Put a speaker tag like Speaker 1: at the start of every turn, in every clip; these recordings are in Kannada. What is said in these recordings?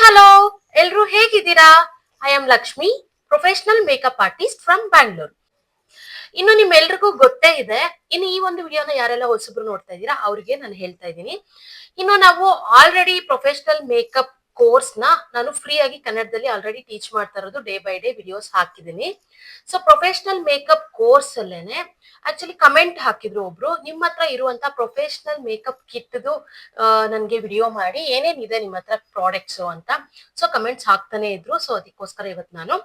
Speaker 1: ಹಲೋ, ಎಲ್ರು ಹೇಗಿದ್ದೀರಾ? I am Lakshmi, professional makeup artist from Bangalore. ಇನ್ನು ನಿಮ್ಮೆಲ್ರಿಗೂ ಗೊತ್ತೇ ಇದೆ. ಇನ್ನು ಈ ಒಂದು ವಿಡಿಯೋನ ಯಾರೆಲ್ಲ ಹೊಸಬ್ರು ನೋಡ್ತಾ ಇದ್ದೀರಾ ಅವ್ರಿಗೆ ನಾನು ಹೇಳ್ತಾ ಇದ್ದೀನಿ. ಇನ್ನು ನಾವು ಆಲ್ರೆಡಿ ಪ್ರೊಫೆಷನಲ್ ಮೇಕಪ್ ಕೋರ್ಸ್ ನ ನಾನು ಫ್ರೀ ಆಗಿ ಕನ್ನಡದಲ್ಲಿ ಆಲ್ರೆಡಿ ಟೀಚ್ ಮಾಡ್ತಾ ಇರೋದು, ಡೇ ಬೈ ಡೇ ವಿಡಿಯೋಸ್ ಹಾಕಿದ್ದೀನಿ. ಸೊ ಪ್ರೊಫೆಷನಲ್ ಮೇಕಪ್ ಕೋರ್ಸ್ ಅಲ್ಲೇನೆ ಆಕ್ಚುಲಿ ಕಮೆಂಟ್ ಹಾಕಿದ್ರು ಒಬ್ರು, ನಿಮ್ಮ ಹತ್ರ ಇರುವಂತ ಪ್ರೊಫೆಷನಲ್ ಮೇಕಪ್ ಕಿಟ್ದು ನನ್ಗೆ ವಿಡಿಯೋ ಮಾಡಿ ಏನೇನಿದೆ ನಿಮ್ಮ ಹತ್ರ ಪ್ರಾಡಕ್ಟ್ಸ್ ಅಂತ. ಸೊ ಕಮೆಂಟ್ಸ್ ಹಾಕ್ತಾನೆ ಇದ್ರು. ಸೊ ಅದಕ್ಕೋಸ್ಕರ ಇವತ್ತು ನಾನು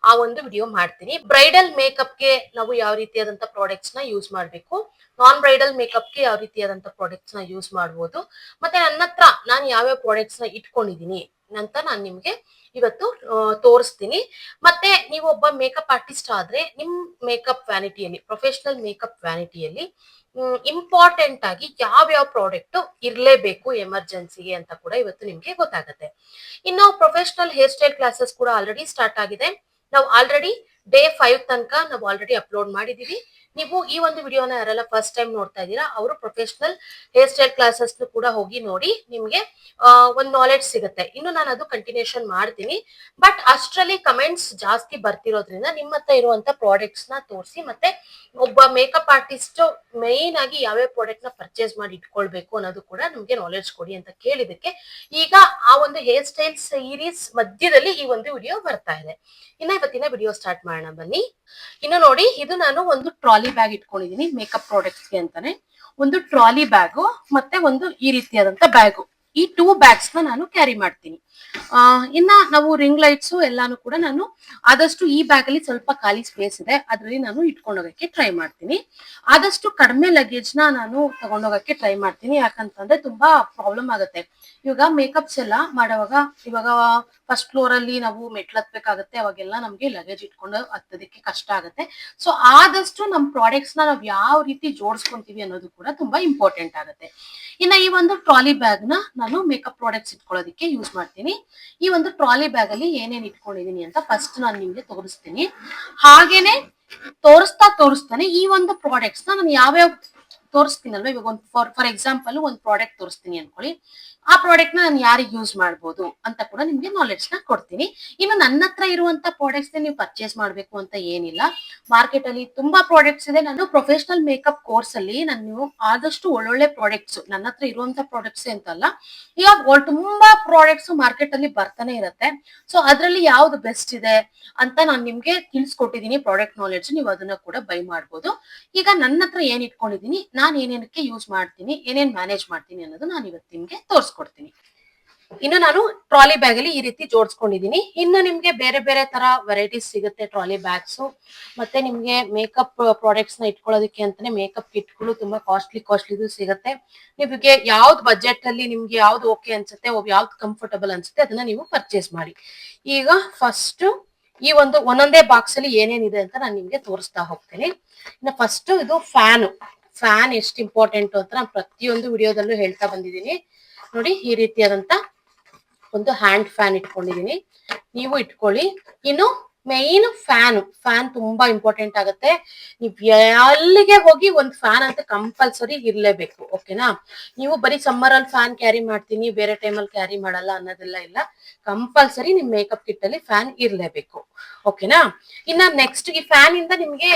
Speaker 1: ಆ ಒಂದು ವಿಡಿಯೋ ಮಾಡ್ತೀನಿ. ಬ್ರೈಡಲ್ ಮೇಕಪ್ಗೆ ನಾವು ಯಾವ ರೀತಿಯಾದಂತ ಪ್ರಾಡಕ್ಟ್ಸ್ ನ ಯೂಸ್ ಮಾಡಬೇಕು, ನಾನ್ ಬ್ರೈಡಲ್ ಮೇಕಪ್ಗೆ ಯಾವ ರೀತಿಯಾದಂತ ಪ್ರಾಡಕ್ಟ್ಸ್ ನ ಯೂಸ್ ಮಾಡಬಹುದು, ಮತ್ತೆ ನನ್ನ ಹತ್ರ ನಾನು ಯಾವ್ಯಾವ ಪ್ರಾಡಕ್ಟ್ಸ್ ನ ಇಟ್ಕೊಂಡಿದೀನಿ ಅಂತ ನಾನು ನಿಮ್ಗೆ ಇವತ್ತು ತೋರಿಸ್ತೀನಿ. ಮತ್ತೆ ನೀವು ಒಬ್ಬ ಮೇಕಪ್ ಆರ್ಟಿಸ್ಟ್ ಆದ್ರೆ ನಿಮ್ ಮೇಕಪ್ ವ್ಯಾನಿಟಿಯಲ್ಲಿ, ಪ್ರೊಫೆಷನಲ್ ಮೇಕಪ್ ವ್ಯಾನಿಟಿಯಲ್ಲಿ ಇಂಪಾರ್ಟೆಂಟ್ ಆಗಿ ಯಾವ್ಯಾವ ಪ್ರಾಡಕ್ಟ್ ಇರ್ಲೇಬೇಕು ಎಮರ್ಜೆನ್ಸಿಗೆ ಅಂತ ಕೂಡ ಇವತ್ತು ನಿಮ್ಗೆ ಗೊತ್ತಾಗುತ್ತೆ. ಇನ್ನು ಪ್ರೊಫೆಷನಲ್ ಹೇರ್ ಸ್ಟೈಲ್ ಕ್ಲಾಸಸ್ ಕೂಡ ಆಲ್ರೆಡಿ ಸ್ಟಾರ್ಟ್ ಆಗಿದೆ. ನಾವು ಆಲ್ರೆಡಿ ಡೇ 5 ತನಕ ನಾವು ಆಲ್ರೆಡಿ ಅಪ್ಲೋಡ್ ಮಾಡಿದೀವಿ. ನೀವು ಈ ಒಂದು ವಿಡಿಯೋನ ಯಾರೆಲ್ಲ ಫಸ್ಟ್ ಟೈಮ್ ನೋಡ್ತಾ ಇದ್ದೀರಾ ಅವರು ಪ್ರೊಫೆಷನಲ್ ಹೇರ್ ಸ್ಟೈಲ್ ಕ್ಲಾಸಸ್ ಕೂಡ ಹೋಗಿ ನೋಡಿ, ನಿಮ್ಗೆ ಒಂದು ನಾಲೆಡ್ಜ್ ಸಿಗುತ್ತೆ. ಇನ್ನು ನಾನು ಅದು ಕಂಟಿನ್ಯೂಷನ್ ಮಾಡ್ತೀನಿ. ಬಟ್ ಅಷ್ಟರಲ್ಲಿ ಕಮೆಂಟ್ಸ್ ಜಾಸ್ತಿ ಬರ್ತಿರೋದ್ರಿಂದ ನಿಮ್ಮ ಹತ್ರ ಇರುವಂತ ಪ್ರಾಡಕ್ಟ್ಸ್ ನ ತೋರಿಸಿ, ಮತ್ತೆ ಒಬ್ಬ ಮೇಕಪ್ ಆರ್ಟಿಸ್ಟ್ ಮೈನ್ ಆಗಿ ಯಾವ್ಯಾವ ಪ್ರಾಡಕ್ಟ್ ನ ಪರ್ಚೇಸ್ ಮಾಡಿ ಇಟ್ಕೊಳ್ಬೇಕು ಅನ್ನೋದು ಕೂಡ ನಮ್ಗೆ ನಾಲೆಡ್ಜ್ ಕೊಡಿ ಅಂತ ಕೇಳಿದಕ್ಕೆ ಈಗ ಆ ಒಂದು ಹೇರ್ ಸ್ಟೈಲ್ ಸೀರೀಸ್ ಮಧ್ಯದಲ್ಲಿ ಈ ಒಂದು ವಿಡಿಯೋ ಬರ್ತಾ ಇದೆ. ಇನ್ನ ಇವತ್ತಿನ ವಿಡಿಯೋ ಸ್ಟಾರ್ಟ್ ಮಾಡೋಣ ಬನ್ನಿ. ಇನ್ನು ನೋಡಿ, ಇದು ನಾನು ಒಂದು ಟ್ರಾಲಿ ಬ್ಯಾಗ್ ಇಟ್ಕೊಂಡಿದೀನಿ ಮೇಕಪ್ ಪ್ರಾಡಕ್ಟ್ಸ್ ಗೆ ಅಂತಾನೆ. ಒಂದು ಟ್ರಾಲಿ ಬ್ಯಾಗು ಮತ್ತೆ ಒಂದು ಈ ರೀತಿಯಾದಂತ ಬ್ಯಾಗು, ಈ 2 ಬ್ಯಾಗ್ಸ್ ನ ನಾನು ಕ್ಯಾರಿ ಮಾಡ್ತೀನಿ. ಇನ್ನ ನಾವು ರಿಂಗ್ ಲೈಟ್ಸ್ ಎಲ್ಲಾನು ಕೂಡ ನಾನು ಆದಷ್ಟು ಈ ಬ್ಯಾಗ್ ಅಲ್ಲಿ ಸ್ವಲ್ಪ ಖಾಲಿ ಸ್ಪೇಸ್ ಇದೆ, ಅದ್ರಲ್ಲಿ ನಾನು ಇಟ್ಕೊಂಡು ಹೋಗಕ್ಕೆ ಟ್ರೈ ಮಾಡ್ತೀನಿ. ಆದಷ್ಟು ಕಡಿಮೆ ಲಗೇಜ್ ನ ನಾನು ತಗೊಂಡೋಗಕ್ಕೆ ಟ್ರೈ ಮಾಡ್ತೀನಿ. ಯಾಕಂತಂದ್ರೆ ತುಂಬಾ ಪ್ರಾಬ್ಲಮ್ ಆಗುತ್ತೆ. ಇವಾಗ ಮೇಕಪ್ಸ್ ಎಲ್ಲ ಮಾಡುವಾಗ, ಇವಾಗ ಫಸ್ಟ್ ಫ್ಲೋರ್ ಅಲ್ಲಿ ನಾವು ಮೆಟ್ಲು ಹತ್ಬೇಕಾಗತ್ತೆ, ಅವಾಗೆಲ್ಲ ನಮ್ಗೆ ಲಗೇಜ್ ಇಟ್ಕೊಂಡು ಹತ್ತೋದಕ್ಕೆ ಕಷ್ಟ ಆಗುತ್ತೆ. ಸೊ ಆದಷ್ಟು ನಮ್ ಪ್ರಾಡಕ್ಟ್ಸ್ ನ ನಾವ್ ಯಾವ ರೀತಿ ಜೋಡಿಸ್ಕೊಂತೀವಿ ಅನ್ನೋದು ಕೂಡ ತುಂಬಾ ಇಂಪಾರ್ಟೆಂಟ್ ಆಗುತ್ತೆ. ಇನ್ನ ಈ ಒಂದು ಟ್ರಾಲಿ ಬ್ಯಾಗ್ ನ ನಾನು ಮೇಕಪ್ ಪ್ರಾಡಕ್ಟ್ಸ್ ಇಟ್ಕೊಳ್ಳೋದಕ್ಕೆ ಯೂಸ್ ಮಾಡ್ತೀನಿ. ಈ ಒಂದು ಟ್ರಾಲಿ ಬ್ಯಾಗ್ ಅಲ್ಲಿ ಏನೇನ್ ಇಟ್ಕೊಂಡಿದೀನಿ ಅಂತ ಫಸ್ಟ್ ನಾನು ನಿಮ್ಗೆ ತೋರಿಸ್ತೀನಿ. ಹಾಗೇನೆ ತೋರಿಸ್ತಾನೆ ಈ ಒಂದು ಪ್ರಾಡಕ್ಟ್ಸ್ ನ ನಾನು ಯಾವ್ಯಾವ ತೋರಿಸ್ತೀನಲ್ವ, ಇವಾಗ ಒಂದು ಫಾರ್ ಎಕ್ಸಾಂಪಲ್ ಒಂದು ಪ್ರಾಡಕ್ಟ್ ತೋರಿಸ್ತೀನಿ ಅನ್ಕೊಳ್ಳಿ, ಆ ಪ್ರಾಡಕ್ಟ್ ನ ನಾನು ಯಾರಿಗೆ ಯೂಸ್ ಮಾಡ್ಬೋದು ಅಂತ ಕೂಡ ನಿಮ್ಗೆ ನಾಲೆಡ್ಜ್ ನ ಕೊಡ್ತೀನಿ. ಇನ್ನು ನನ್ನ ಹತ್ರ ಇರುವಂತ ಪ್ರಾಡಕ್ಟ್ಸ್ ನೀವು ಪರ್ಚೇಸ್ ಮಾಡ್ಬೇಕು ಅಂತ ಏನಿಲ್ಲ. ಮಾರ್ಕೆಟ್ ಅಲ್ಲಿ ತುಂಬಾ ಪ್ರಾಡಕ್ಟ್ಸ್ ಇದೆ. ನಾನು ಪ್ರೊಫೆಷನಲ್ ಮೇಕಪ್ ಕೋರ್ಸ್ ಅಲ್ಲಿ ನಾನು ಆದಷ್ಟು ಒಳ್ಳೊಳ್ಳೆ ಪ್ರಾಡಕ್ಟ್ಸ್, ನನ್ನ ಹತ್ರ ಇರುವಂತ ಪ್ರಾಡಕ್ಟ್ಸ್ ಅಂತಲ್ಲ, ಈಗ ತುಂಬಾ ಪ್ರಾಡಕ್ಟ್ಸ್ ಮಾರ್ಕೆಟ್ ಅಲ್ಲಿ ಬರ್ತಾನೆ ಇರುತ್ತೆ. ಸೊ ಅದ್ರಲ್ಲಿ ಯಾವ್ದು ಬೆಸ್ಟ್ ಇದೆ ಅಂತ ನಾನು ನಿಮ್ಗೆ ತಿಳಿಸ್ಕೊಟ್ಟಿದೀನಿ ಪ್ರಾಡಕ್ಟ್ ನಾಲೆಡ್ಜ್, ನೀವು ಅದನ್ನ ಕೂಡ ಬೈ ಮಾಡ್ಬೋದು. ಈಗ ನನ್ನ ಹತ್ರ ಏನ್ ಇಟ್ಕೊಂಡಿದೀನಿ, ನಾನು ಏನೇನಕ್ಕೆ ಯೂಸ್ ಮಾಡ್ತೀನಿ, ಏನೇನ್ ಮ್ಯಾನೇಜ್ ಮಾಡ್ತೀನಿ ಅನ್ನೋದು ನಾನು ಇವತ್ತು ನಿಮ್ಗೆ ತೋರಿಸ್ಕೊಡ್ತೀನಿ. ಇನ್ನು ನಾನು ಟ್ರಾಲಿ ಬ್ಯಾಗ್ ಅಲ್ಲಿ ಈ ರೀತಿ ಜೋಡಿಸ್ಕೊಂಡಿದೀನಿ. ಇನ್ನು ನಿಮ್ಗೆ ಬೇರೆ ಬೇರೆ ತರ ವೆರೈಟೀಸ್ ಸಿಗುತ್ತೆ ಟ್ರಾಲಿ ಬ್ಯಾಗ್ಸ್. ಮತ್ತೆ ನಿಮ್ಗೆ ಮೇಕಪ್ ಪ್ರಾಡಕ್ಟ್ಸ್ ನ ಇಟ್ಕೊಳ್ಳೋದಕ್ಕೆ ಅಂತಾನೆ ಮೇಕಪ್ ಕಿಟ್ಗಳು ತುಂಬಾ ಕಾಸ್ಟ್ಲಿ ಸಿಗುತ್ತೆ. ನಿಮಗೆ ಯಾವ್ದು ಬಜೆಟ್ ಅಲ್ಲಿ ನಿಮ್ಗೆ ಯಾವ್ದು ಓಕೆ ಅನ್ಸುತ್ತೆ, ಯಾವ್ದು ಕಂಫರ್ಟಬಲ್ ಅನ್ಸುತ್ತೆ ಅದನ್ನ ನೀವು ಪರ್ಚೇಸ್ ಮಾಡಿ. ಈಗ ಫಸ್ಟ್ ಈ ಒಂದು ಒಂದೊಂದೇ ಬಾಕ್ಸ್ ಅಲ್ಲಿ ಏನೇನಿದೆ ಅಂತ ನಾನು ನಿಮ್ಗೆ ತೋರಿಸ್ತಾ ಹೋಗ್ತೀನಿ. ಇನ್ನು ಫಸ್ಟ್ ಇದು ಫ್ಯಾನ್ ಎಷ್ಟು ಇಂಪಾರ್ಟೆಂಟ್ ಅಂತ ನಾನು ಪ್ರತಿಯೊಂದು ವಿಡಿಯೋದಲ್ಲೂ ಹೇಳ್ತಾ ಬಂದಿದ್ದೀನಿ. ನೋಡಿ, ಈ ರೀತಿಯಾದಂತ ಒಂದು ಹ್ಯಾಂಡ್ ಫ್ಯಾನ್ ಇಟ್ಕೊಂಡಿದೀನಿ, ನೀವು ಇಟ್ಕೊಳ್ಳಿ. ಇನ್ನು ಮೈನ್ ಫ್ಯಾನ್ ತುಂಬಾ ಇಂಪಾರ್ಟೆಂಟ್ ಆಗುತ್ತೆ. ನೀವ್ ಎಲ್ಲಿಗೆ ಹೋಗಿ ಒಂದ್ ಫ್ಯಾನ್ ಅಂತ ಕಂಪಲ್ಸರಿ ಇರ್ಲೇಬೇಕು. ಓಕೆನಾ? ನೀವು ಬರೀ ಸಮ್ಮರ್ ಅಲ್ಲಿ ಫ್ಯಾನ್ ಕ್ಯಾರಿ ಮಾಡ್ತೀನಿ, ಬೇರೆ ಟೈಮಲ್ಲಿ ಕ್ಯಾರಿ ಮಾಡಲ್ಲ ಅನ್ನೋದೆಲ್ಲ ಇಲ್ಲ. ಕಂಪಲ್ಸರಿ ನಿಮ್ ಮೇಕಪ್ ಕಿಟ್ ಅಲ್ಲಿ ಫ್ಯಾನ್ ಇರ್ಲೇಬೇಕು. ಓಕೆನಾ? ಇನ್ನ ನೆಕ್ಸ್ಟ್, ಈ ಫ್ಯಾನ್ ಇಂದ ನಿಮ್ಗೆ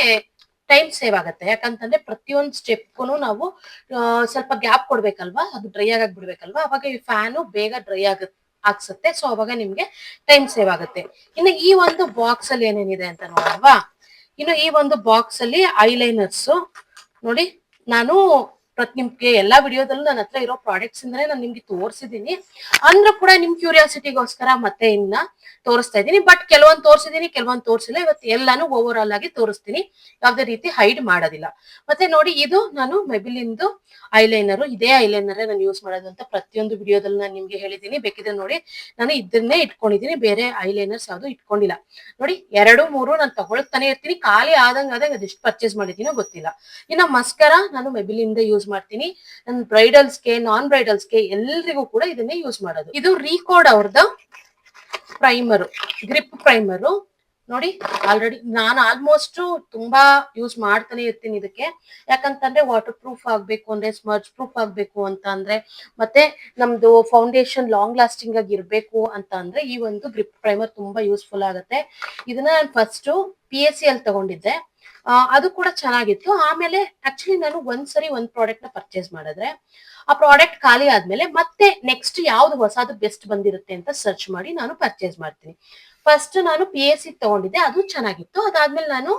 Speaker 1: ಟೈಮ್ ಸೇವ್ ಆಗುತ್ತೆ. ಯಾಕಂತಂದ್ರೆ ಪ್ರತಿಯೊಂದು ಸ್ಟೆಪ್ಗೂ ನಾವು ಸ್ವಲ್ಪ ಗ್ಯಾಪ್ ಕೊಡ್ಬೇಕಲ್ವಾ, ಅದು ಡ್ರೈ ಆಗಕ್ ಬಿಡ್ಬೇಕಲ್ವಾ, ಅವಾಗ ಈ ಫ್ಯಾನು ಬೇಗ ಡ್ರೈ ಆಗ್ಸುತ್ತೆ. ಸೊ ಅವಾಗ ನಿಮ್ಗೆ ಟೈಮ್ ಸೇವ್ ಆಗುತ್ತೆ. ಇನ್ನು ಈ ಒಂದು ಬಾಕ್ಸ್ ಅಲ್ಲಿ ಏನೇನಿದೆ ಅಂತ ನೋಡಲ್ವಾ. ಇನ್ನು ಈ ಒಂದು ಬಾಕ್ಸ್ ಅಲ್ಲಿ ಐಲೈನರ್ಸ್ ನೋಡಿ, ನಾನು ನಿಮ್ಗೆ ಎಲ್ಲಾ ವಿಡಿಯೋದಲ್ಲೂ ನನ್ನ ಹತ್ರ ಇರೋ ಪ್ರಾಡಕ್ಟ್ಸ್ ಇಂದಾನೆ ನಾನು ನಿಮ್ಗೆ ತೋರಿಸಿದೀನಿ. ಅಂದ್ರೂ ಕೂಡ ನಿಮ್ ಕ್ಯೂರಿಯಾಸಿಟಿಗೋಸ್ಕರ ಮತ್ತೆ ಇನ್ನ ತೋರಿಸ್ತಾ ಇದ್ದೀನಿ. ಬಟ್ ಕೆಲವೊಂದು ತೋರಿಸಿದೀನಿ, ಕೆಲವೊಂದು ತೋರಿಸಿಲ್ಲ. ಇವತ್ತು ಎಲ್ಲಾನು ಓವರ್ ಆಲ್ ಆಗಿ ತೋರಿಸ್ತೀನಿ, ಯಾವ್ದೇ ರೀತಿ ಹೈಡ್ ಮಾಡೋದಿಲ್ಲ. ಮತ್ತೆ ನೋಡಿ, ಇದು ನಾನು ಮೆಬಿಲಿಂದು ಐಲೈನರ್, ಇದೇ ಐಲೈನರ್ ನಾನು ಯೂಸ್ ಮಾಡೋದು ಅಂತ ಪ್ರತಿಯೊಂದು ವಿಡಿಯೋದಲ್ಲಿ ನಾನು ನಿಮ್ಗೆ ಹೇಳಿದೀನಿ. ಬೇಕಿದ್ರೆ ನೋಡಿ, ನಾನು ಇದನ್ನೇ ಇಟ್ಕೊಂಡಿದೀನಿ, ಬೇರೆ ಐಲೈನರ್ಸ್ ಯಾವ್ದು ಇಟ್ಕೊಂಡಿಲ್ಲ. ನೋಡಿ, 2-3 ನಾನು ತಗೊಳ್ತಾನೆ ಇರ್ತೀನಿ, ಖಾಲಿ ಆದಂಗ ಅದೆಷ್ಟು ಪರ್ಚೇಸ್ ಮಾಡಿದೀನೋ ಗೊತ್ತಿಲ್ಲ. ಇನ್ನ ಮಸ್ಕರ ನಾನು ಮೆಬಿಲಿಂದ ಯೂಸ್ ಮಾಡ್ತೀನಿ. ನನ್ನ ಬ್ರೈಡಲ್ಸ್ಗೆ, ನಾನ್ ಬ್ರೈಡಲ್ಸ್ಗೆ ಎಲ್ರಿಗೂ ಕೂಡ ಇದನ್ನೇ ಯೂಸ್ ಮಾಡೋದು. ಇದು ರೀಕೋಡ್ ಅವ್ರದ್ದು ಪ್ರೈಮರು, ಗ್ರಿಪ್ ಪ್ರೈಮರು. ನೋಡಿ ಆಲ್ರೆಡಿ ನಾನು ಆಲ್ಮೋಸ್ಟ್ ತುಂಬಾ ಯೂಸ್ ಮಾಡ್ತಾನೆ ಇರ್ತೀನಿ ಇದಕ್ಕೆ. ಯಾಕಂತಂದ್ರೆ ವಾಟರ್ ಪ್ರೂಫ್ ಆಗ್ಬೇಕು ಅಂದ್ರೆ, ಸ್ಮರ್ಜ್ ಪ್ರೂಫ್ ಆಗ್ಬೇಕು ಅಂತ ಅಂದ್ರೆ, ಮತ್ತೆ ನಮ್ದು ಫೌಂಡೇಶನ್ ಲಾಂಗ್ ಲಾಸ್ಟಿಂಗ್ ಆಗಿ ಇರ್ಬೇಕು ಅಂತ ಅಂದ್ರೆ ಈ ಒಂದು ಗ್ರಿಪ್ ಪ್ರೈಮರ್ ತುಂಬಾ ಯೂಸ್ಫುಲ್ ಆಗುತ್ತೆ. ಇದನ್ನ ನಾನು ಫಸ್ಟ್ PSC ಅಲ್ಲಿ ತಗೊಂಡಿದ್ದೆ. ಅದು ಕೂಡ ಚೆನ್ನಾಗಿತ್ತು. ಆಮೇಲೆ ಆಕ್ಚುಲಿ ನಾನು ಒಂದ್ಸರಿ ಒಂದ್ ಪ್ರಾಡಕ್ಟ್ ನ ಪರ್ಚೇಸ್ ಮಾಡಿದ್ರೆ ಆ ಪ್ರಾಡಕ್ಟ್ ಖಾಲಿ ಆದ್ಮೇಲೆ ಮತ್ತೆ ನೆಕ್ಸ್ಟ್ ಯಾವ್ದು ಹೊಸದು ಬೆಸ್ಟ್ ಬಂದಿರುತ್ತೆ ಅಂತ ಸರ್ಚ್ ಮಾಡಿ ನಾನು ಪರ್ಚೇಸ್ ಮಾಡ್ತೀನಿ. ಫಸ್ಟ್ ನಾನು PSC ತಗೊಂಡಿದ್ದೆ, ಅದು ಚೆನ್ನಾಗಿತ್ತು. ಅದಾದ್ಮೇಲೆ ನಾನು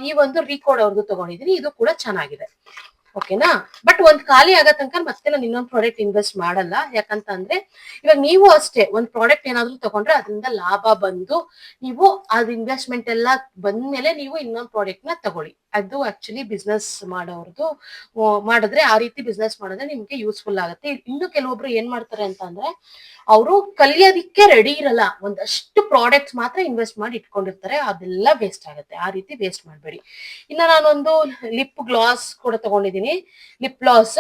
Speaker 1: ಈ ಒಂದು ರೀಕೋಡ್ ಅವ್ರದ್ದು ತಗೊಂಡಿದ್ದೀನಿ, ಇದು ಕೂಡ ಚೆನ್ನಾಗಿದೆ. ಓಕೆನಾ. ಬಟ್ ಒಂದ್ ಖಾಲಿ ಆಗೋ ತನಕ ಮತ್ತೆ ನಾನು ಇನ್ನೊಂದು ಪ್ರಾಡಕ್ಟ್ ಇನ್ವೆಸ್ಟ್ ಮಾಡಲ್ಲ. ಯಾಕಂತ ಅಂದ್ರೆ ಇವಾಗ ನೀವು ಅಷ್ಟೇ ಒಂದ್ ಪ್ರಾಡಕ್ಟ್ ಏನಾದ್ರು ತಗೊಂಡ್ರೆ ಅದರಿಂದ ಲಾಭ ಬಂದು ನೀವು ಅದ್ ಇನ್ವೆಸ್ಟ್ಮೆಂಟ್ ಎಲ್ಲ ಬಂದ್ಮೇಲೆ ನೀವು ಇನ್ನೊಂದು ಪ್ರಾಡಕ್ಟ್ ನ ತಗೊಳ್ಳಿ. ಅದು ಆಕ್ಚುಲಿ ಬಿಸ್ನೆಸ್ ಮಾಡೋರ್ದು ಮಾಡಿದ್ರೆ, ಆ ರೀತಿ ಬಿಸ್ನೆಸ್ ಮಾಡಿದ್ರೆ ನಿಮ್ಗೆ ಯೂಸ್ಫುಲ್ ಆಗುತ್ತೆ. ಇನ್ನು ಕೆಲವೊಬ್ರು ಏನ್ ಮಾಡ್ತಾರೆ ಅಂತ ಅಂದ್ರೆ ಅವರು ಕಲಿಯೋದಿಕ್ಕೆ ರೆಡಿ ಇರಲ್ಲ, ಒಂದಷ್ಟು ಪ್ರಾಡಕ್ಟ್ಸ್ ಮಾತ್ರ ಇನ್ವೆಸ್ಟ್ ಮಾಡಿ ಇಟ್ಕೊಂಡಿರ್ತಾರೆ, ಅದೆಲ್ಲ ವೇಸ್ಟ್ ಆಗುತ್ತೆ. ಆ ರೀತಿ ವೇಸ್ಟ್ ಮಾಡಬೇಡಿ. ಇನ್ನ ನಾನೊಂದು ಲಿಪ್ ಗ್ಲಾಸ್ ಕೂಡ ತಗೊಂಡಿದ್ದೀನಿ, ಲಿಪ್ ಗ್ಲಾಸ್.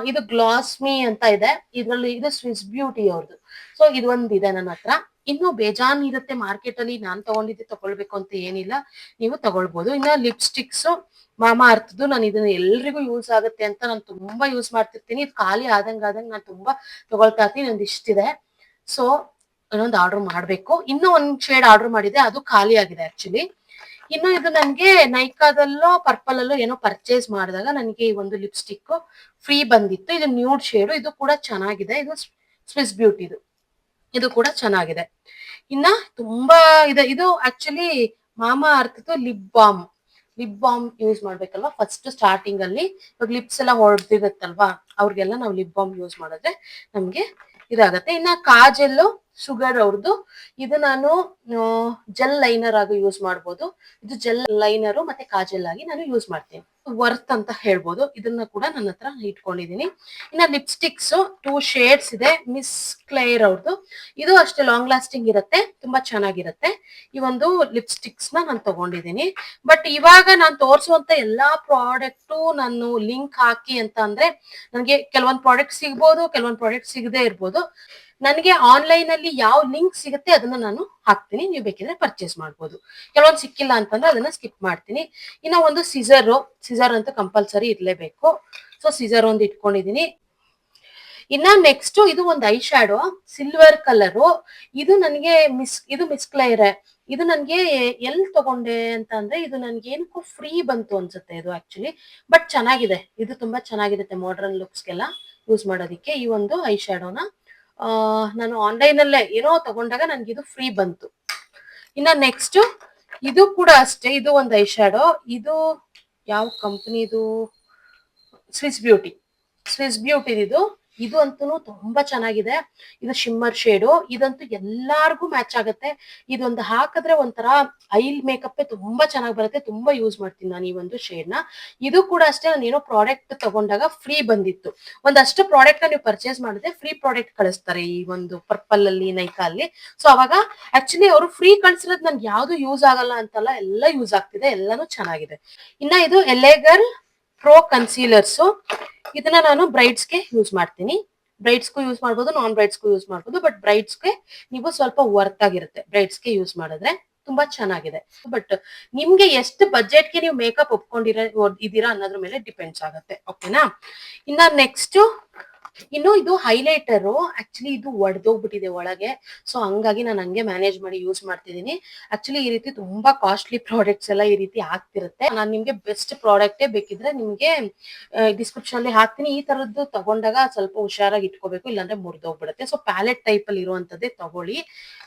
Speaker 1: ಇದು ಗ್ಲಾಸ್ ಮೀ ಅಂತ ಇದೆ, ಇದ್ರಲ್ಲಿ ಇದು ಸ್ವಿಸ್ ಬ್ಯೂಟಿ ಅವ್ರದ್ದು. ಸೊ ಇದು ಒಂದಿದೆ ನನ್ನ ಹತ್ರ. ಇನ್ನು ಬೇಜಾನ್ ಇರುತ್ತೆ ಮಾರ್ಕೆಟ್ ಅಲ್ಲಿ, ನಾನ್ ತಗೊಂಡಿದ್ದೆ ತಗೊಳ್ಬೇಕು ಅಂತ ಏನಿಲ್ಲ, ನೀವು ತಗೊಳ್ಬಹುದು. ಇನ್ನ ಲಿಪ್ಸ್ಟಿಕ್ಸ್ ಮಾಮಾ ಅರ್ಥದ್ದು, ನಾನು ಇದನ್ನ ಎಲ್ರಿಗೂ ಯೂಸ್ ಆಗುತ್ತೆ ಅಂತ ನಾನು ತುಂಬಾ ಯೂಸ್ ಮಾಡ್ತಿರ್ತೀನಿ. ಇದು ಖಾಲಿ ಆದಂಗ ನಾನು ತುಂಬಾ ತಗೊಳ್ತಾ ಇರ್ತೀನಿ. ಒಂದ್ ಇಷ್ಟಿದೆ. ಸೊ ಇನ್ನೊಂದು ಆರ್ಡರ್ ಮಾಡ್ಬೇಕು. ಇನ್ನೂ ಒಂದ್ ಶೇಡ್ ಆರ್ಡರ್ ಮಾಡಿದೆ, ಅದು ಖಾಲಿ ಆಗಿದೆ ಆಕ್ಚುಲಿ. ಇನ್ನು ಇದು ನನ್ಗೆ ನೈಕಾದಲ್ಲೋ ಪರ್ಪಲ್ ಅಲ್ಲೋ ಏನೋ ಪರ್ಚೇಸ್ ಮಾಡಿದಾಗ ನನಗೆ ಈ ಒಂದು ಲಿಪ್ಸ್ಟಿಕ್ ಫ್ರೀ ಬಂದಿತ್ತು. ಇದು ನ್ಯೂಡ್ ಶೇಡು, ಇದು ಕೂಡ ಚೆನ್ನಾಗಿದೆ. ಇದು ಸ್ವಿಸ್ ಬ್ಯೂಟಿದು, ಇದು ಕೂಡ ಚೆನ್ನಾಗಿದೆ. ಇನ್ನ ತುಂಬಾ ಇದೆ. ಇದು ಆಕ್ಚುಲಿ ಮಾಮಾ ಅರ್ಥದ್ದು ಲಿಪ್ ಬಾಮ್ ಯೂಸ್ ಮಾಡ್ಬೇಕಲ್ವಾ ಫಸ್ಟ್ ಸ್ಟಾರ್ಟಿಂಗ್ ಅಲ್ಲಿ. ಇವಾಗ ಲಿಪ್ಸ್ ಎಲ್ಲ ಹೊಡೆದಿರುತ್ತಲ್ವಾ, ಅವ್ರಿಗೆಲ್ಲ ನಾವು ಲಿಪ್ ಬಾಮ್ ಯೂಸ್ ಮಾಡಿದ್ರೆ ನಮ್ಗೆ ಇದಾಗತ್ತೆ. ಇನ್ನ ಕಾಜೆಲ್ಲು ಶುಗರ್ ಅವ್ರದ್ದು, ಇದು ನಾನು ಜೆಲ್ ಲೈನರ್ ಆಗಿ ಯೂಸ್ ಮಾಡ್ಬೋದು. ಇದು ಜೆಲ್ ಲೈನರು ಮತ್ತೆ ಕಾಜೆಲ್ ಆಗಿ ನಾನು ಯೂಸ್ ಮಾಡ್ತೀನಿ. ವರ್ತ್ ಅಂತ ಹೇಳ್ಬೋದು. ಇದನ್ನ ಕೂಡ ನನ್ನ ಹತ್ರ ಇಟ್ಕೊಂಡಿದೀನಿ. ಇನ್ನ ಲಿಪ್ಸ್ಟಿಕ್ಸ್ 2 ಶೇಡ್ಸ್ ಇದೆ, ಮಿಸ್ ಕ್ಲೇರ್ ಅವ್ರದ್ದು. ಇದು ಅಷ್ಟೇ ಲಾಂಗ್ ಲಾಸ್ಟಿಂಗ್ ಇರುತ್ತೆ, ತುಂಬಾ ಚೆನ್ನಾಗಿರುತ್ತೆ. ಈ ಒಂದು ಲಿಪ್ಸ್ಟಿಕ್ಸ್ ನಾನು ತಗೊಂಡಿದ್ದೀನಿ. ಬಟ್ ಇವಾಗ ನಾನು ತೋರಿಸುವಂತ ಎಲ್ಲಾ ಪ್ರಾಡಕ್ಟ್ ನಾನು ಲಿಂಕ್ ಹಾಕಿ ಅಂತ ಅಂದ್ರೆ ನನಗೆ ಕೆಲವೊಂದು ಪ್ರಾಡಕ್ಟ್ ಸಿಗ್ಬೋದು, ಕೆಲವೊಂದು ಪ್ರಾಡಕ್ಟ್ ಸಿಗದೆ ಇರ್ಬೋದು. ನನಗೆ ಆನ್ಲೈನ್ ಅಲ್ಲಿ ಯಾವ ಲಿಂಕ್ ಸಿಗುತ್ತೆ ಅದನ್ನ ನಾನು ಹಾಕ್ತೀನಿ, ನೀವು ಬೇಕಿದ್ರೆ ಪರ್ಚೇಸ್ ಮಾಡ್ಬೋದು. ಕೆಲವೊಂದು ಸಿಕ್ಕಿಲ್ಲ ಅಂತಂದ್ರೆ ಅದನ್ನ ಸ್ಕಿಪ್ ಮಾಡ್ತೀನಿ. ಇನ್ನ ಒಂದು ಸಿಸರ್ ಅಂತೂ ಕಂಪಲ್ಸರಿ ಇರ್ಲೇಬೇಕು. ಸೊ ಸಿಸರ್ ಒಂದು ಇಟ್ಕೊಂಡಿದೀನಿ. ಇನ್ನ ನೆಕ್ಸ್ಟ್ ಇದು ಒಂದು ಐ ಶ್ಯಾಡೋ ಸಿಲ್ವರ್ ಕಲರ್. ಇದು ನನಗೆ ಮಿಸ್ಕ್ಲೈರೆ. ಇದು ನನ್ಗೆ ಎಲ್ಲಿ ತಗೊಂಡೆ ಅಂತ ಅಂದ್ರೆ ಇದು ನನ್ಗೆ ಏನಕ್ಕೂ ಫ್ರೀ ಬಂತು ಅನ್ಸುತ್ತೆ ಇದು ಆಕ್ಚುಲಿ. ಬಟ್ ಚೆನ್ನಾಗಿದೆ, ಇದು ತುಂಬಾ ಚೆನ್ನಾಗಿರುತ್ತೆ ಮಾಡರ್ನ್ ಲುಕ್ಸ್ಗೆಲ್ಲ ಯೂಸ್ ಮಾಡೋದಿಕ್ಕೆ. ಈ ಒಂದು ಐ ಶ್ಯಾಡೋನ ನಾನು ಆನ್ಲೈನ್ ಅಲ್ಲೇ ಏನೋ ತಗೊಂಡಾಗ ನನ್ಗೆ ಇದು ಫ್ರೀ ಬಂತು. ಇನ್ನ ನೆಕ್ಸ್ಟ್ ಇದು ಕೂಡ ಅಷ್ಟೇ, ಇದು ಒಂದು ಐ ಶ್ಯಾಡೋ. ಇದು ಯಾವ ಕಂಪನಿದು, ಸ್ವಿಸ್ ಬ್ಯೂಟಿ ಇದು. ಇದು ಅಂತೂ ತುಂಬಾ ಚೆನ್ನಾಗಿದೆ. ಇದು ಶಿಮ್ಮರ್ ಶೇಡು, ಇದಂತೂ ಎಲ್ಲಾರ್ಗು ಮ್ಯಾಚ್ ಆಗುತ್ತೆ. ಇದೊಂದು ಹಾಕಿದ್ರೆ ಒಂಥರ ಐಲ್ ಮೇಕಪ್ ತುಂಬಾ ಚೆನ್ನಾಗಿ ಬರುತ್ತೆ. ತುಂಬಾ ಯೂಸ್ ಮಾಡ್ತೀನಿ ನಾನು ಈ ಒಂದು ಶೇಡ್ ನ. ಇದು ಕೂಡ ಅಷ್ಟೇ, ನಾನು ಏನೋ ಪ್ರಾಡಕ್ಟ್ ತಗೊಂಡಾಗ ಫ್ರೀ ಬಂದಿತ್ತು. ಒಂದಷ್ಟು ಪ್ರಾಡಕ್ಟ್ ನೀವು ಪರ್ಚೇಸ್ ಮಾಡಿದ್ರೆ ಫ್ರೀ ಪ್ರಾಡಕ್ಟ್ ಕಳಿಸ್ತಾರೆ ಈ ಒಂದು ಪರ್ಪಲ್ ಅಲ್ಲಿ, ನೈಕಾ ಅಲ್ಲಿ. ಸೊ ಅವಾಗ ಆಕ್ಚುಲಿ ಅವರು ಫ್ರೀ ಕಳ್ಸಿರೋದು ನನ್ಗೆ ಯಾವ್ದು ಯೂಸ್ ಆಗಲ್ಲ ಅಂತಲ್ಲ, ಎಲ್ಲ ಯೂಸ್ ಆಗ್ತಿದೆ, ಎಲ್ಲಾನು ಚೆನ್ನಾಗಿದೆ. ಇನ್ನ ಇದು ಎಲೆಗರ್ ಪ್ರೋ ಕನ್ಸೀಲರ್ಸ್. ಇದನ್ನ ನಾನು ಬ್ರೈಡ್ಸ್ಗೆ ಯೂಸ್ ಮಾಡ್ತೀನಿ. ಬ್ರೈಡ್ಸ್ಗೂ ಯೂಸ್ ಮಾಡ್ಬೋದು, ನಾನ್ ಬ್ರೈಡ್ಸ್ಗೂ ಯೂಸ್ ಮಾಡ್ಬೋದು. ಬಟ್ ಬ್ರೈಡ್ಸ್ಗೆ ನೀವು ಸ್ವಲ್ಪ ವರ್ತ್ ಆಗಿರುತ್ತೆ, ಬ್ರೈಡ್ಸ್ಗೆ ಯೂಸ್ ಮಾಡಿದ್ರೆ ತುಂಬಾ ಚೆನ್ನಾಗಿದೆ. ಬಟ್ ನಿಮ್ಗೆ ಎಷ್ಟು ಬಜೆಟ್ಗೆ ನೀವು ಮೇಕಪ್ ಇದೀರಾ ಅನ್ನೋದ್ರ ಮೇಲೆ ಡಿಪೆಂಡ್ಸ್ ಆಗುತ್ತೆ. ಓಕೆನಾ. ಇನ್ನ ನೆಕ್ಸ್ಟ್ ಇನ್ನು ಇದು ಹೈಲೈಟರ್. ಆಕ್ಚುಲಿ ಇದು ಒಡೆದೋಗ್ಬಿಟ್ಟಿದೆ ಒಳಗೆ, ಸೊ ಹಂಗಾಗಿ ನಾನು ಹಂಗೆ ಮ್ಯಾನೇಜ್ ಮಾಡಿ ಯೂಸ್ ಮಾಡ್ತಿದ್ದೀನಿ. ಆಕ್ಚುಲಿ ಈ ರೀತಿ ತುಂಬಾ ಕಾಸ್ಟ್ಲಿ ಪ್ರಾಡಕ್ಟ್ಸ್ ಎಲ್ಲ ಈ ರೀತಿ ಆಗ್ತಿರುತ್ತೆ. ನಾನು ನಿಮ್ಗೆ ಬೆಸ್ಟ್ ಪ್ರಾಡಕ್ಟೇ ಬೇಕಿದ್ರೆ ನಿಮ್ಗೆ ಡಿಸ್ಕ್ರಿಪ್ಷನ್ ಅಲ್ಲಿ ಹಾಕ್ತೀನಿ. ಈ ತರದ್ದು ತಗೊಂಡಾಗ ಸ್ವಲ್ಪ ಹುಷಾರಾಗಿ ಇಟ್ಕೋಬೇಕು, ಇಲ್ಲಾಂದ್ರೆ ಮುರಿದೋಗ್ಬಿಡುತ್ತೆ. ಸೊ ಪ್ಯಾಲೆಟ್ ಟೈಪ್ ಅಲ್ಲಿ ಇರುವಂತದ್ದೇ ತಗೊಳ್ಳಿ,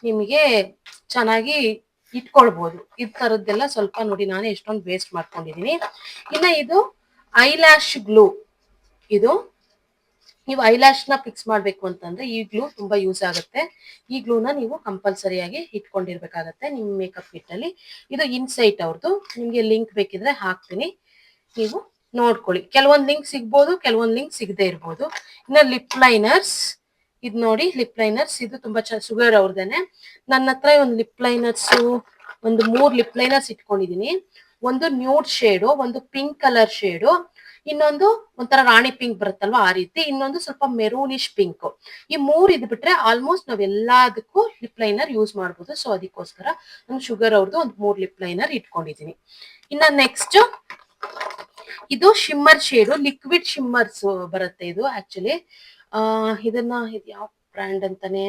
Speaker 1: ನಿಮಗೆ ಚೆನ್ನಾಗಿ ಇಟ್ಕೊಳ್ಬಹುದು. ಈ ತರದ್ದೆಲ್ಲ ಸ್ವಲ್ಪ ನೋಡಿ, ನಾನೇ ಎಷ್ಟೊಂದು ವೇಸ್ಟ್ ಮಾಡ್ಕೊಂಡಿದೀನಿ. ಇನ್ನ ಇದು ಐಲ್ಯಾಶ್ ಗ್ಲೂ. ಇದು ನೀವು ಐಲ್ಯಾಶ್ ನ ಫಿಕ್ಸ್ ಮಾಡ್ಬೇಕು ಅಂತಂದ್ರೆ ಈ ಗ್ಲೂ ತುಂಬಾ ಯೂಸ್ ಆಗುತ್ತೆ. ಈ ಗ್ಲೂನ ನೀವು ಕಂಪಲ್ಸರಿಯಾಗಿ ಇಟ್ಕೊಂಡಿರ್ಬೇಕಾಗತ್ತೆ ನಿಮ್ ಮೇಕಪ್ ಕಿಟ್ ಅಲ್ಲಿ. ಇದು ಇನ್ಸೈಟ್ ಅವ್ರದ್ದು, ನಿಮ್ಗೆ ಲಿಂಕ್ ಬೇಕಿದ್ರೆ ಹಾಕ್ತೀನಿ, ನೀವು ನೋಡ್ಕೊಳ್ಳಿ. ಕೆಲವೊಂದ್ ಲಿಂಕ್ ಸಿಗ್ಬೋದು, ಕೆಲವೊಂದ್ ಲಿಂಕ್ ಸಿಗದೆ ಇರ್ಬೋದು. ಇನ್ನ ಲಿಪ್ ಲೈನರ್ಸ್, ಇದು ನೋಡಿ ಲಿಪ್ ಲೈನರ್ಸ್, ಇದು ತುಂಬಾ ಶುಗರ್ ಅವ್ರದೇನೆ. ನನ್ನ ಹತ್ರ ಒಂದು ಲಿಪ್ ಲೈನರ್ಸ್, ಒಂದು 3 ಲಿಪ್ ಲೈನರ್ಸ್ ಇಟ್ಕೊಂಡಿದೀನಿ. ಒಂದು ನ್ಯೂಡ್ ಶೇಡು, ಒಂದು ಪಿಂಕ್ ಕಲರ್ ಶೇಡು, ಇನ್ನೊಂದು ಒಂಥರ ರಾಣಿ ಪಿಂಕ್ ಬರುತ್ತಲ್ವಾ ಆ ರೀತಿ, ಇನ್ನೊಂದು ಸ್ವಲ್ಪ ಮೆರೂನಿಶ್ ಪಿಂಕ್. ಈ 3 ಇದ್ಬಿಟ್ರೆ ಆಲ್ಮೋಸ್ಟ್ ನಾವ್ ಎಲ್ಲದಕ್ಕೂ ಲಿಪ್ ಲೈನರ್ ಯೂಸ್ ಮಾಡ್ಬೋದು. ಸೊ ಅದಕ್ಕೋಸ್ಕರ ನಾನು ಶುಗರ್ ಅವ್ರದ್ದು ಒಂದು 3 ಲಿಪ್ ಲೈನರ್ ಇಟ್ಕೊಂಡಿದೀನಿ. ಇನ್ನ ನೆಕ್ಸ್ಟ್ ಇದು ಶಿಮ್ಮರ್ ಶೇಡು, ಲಿಕ್ವಿಡ್ ಶಿಮ್ಮರ್ಸ್ ಬರುತ್ತೆ ಇದು ಆಕ್ಚುಲಿ. ಇದನ್ನ ಇದು ಯಾವ ಬ್ರ್ಯಾಂಡ್ ಅಂತಾನೆ,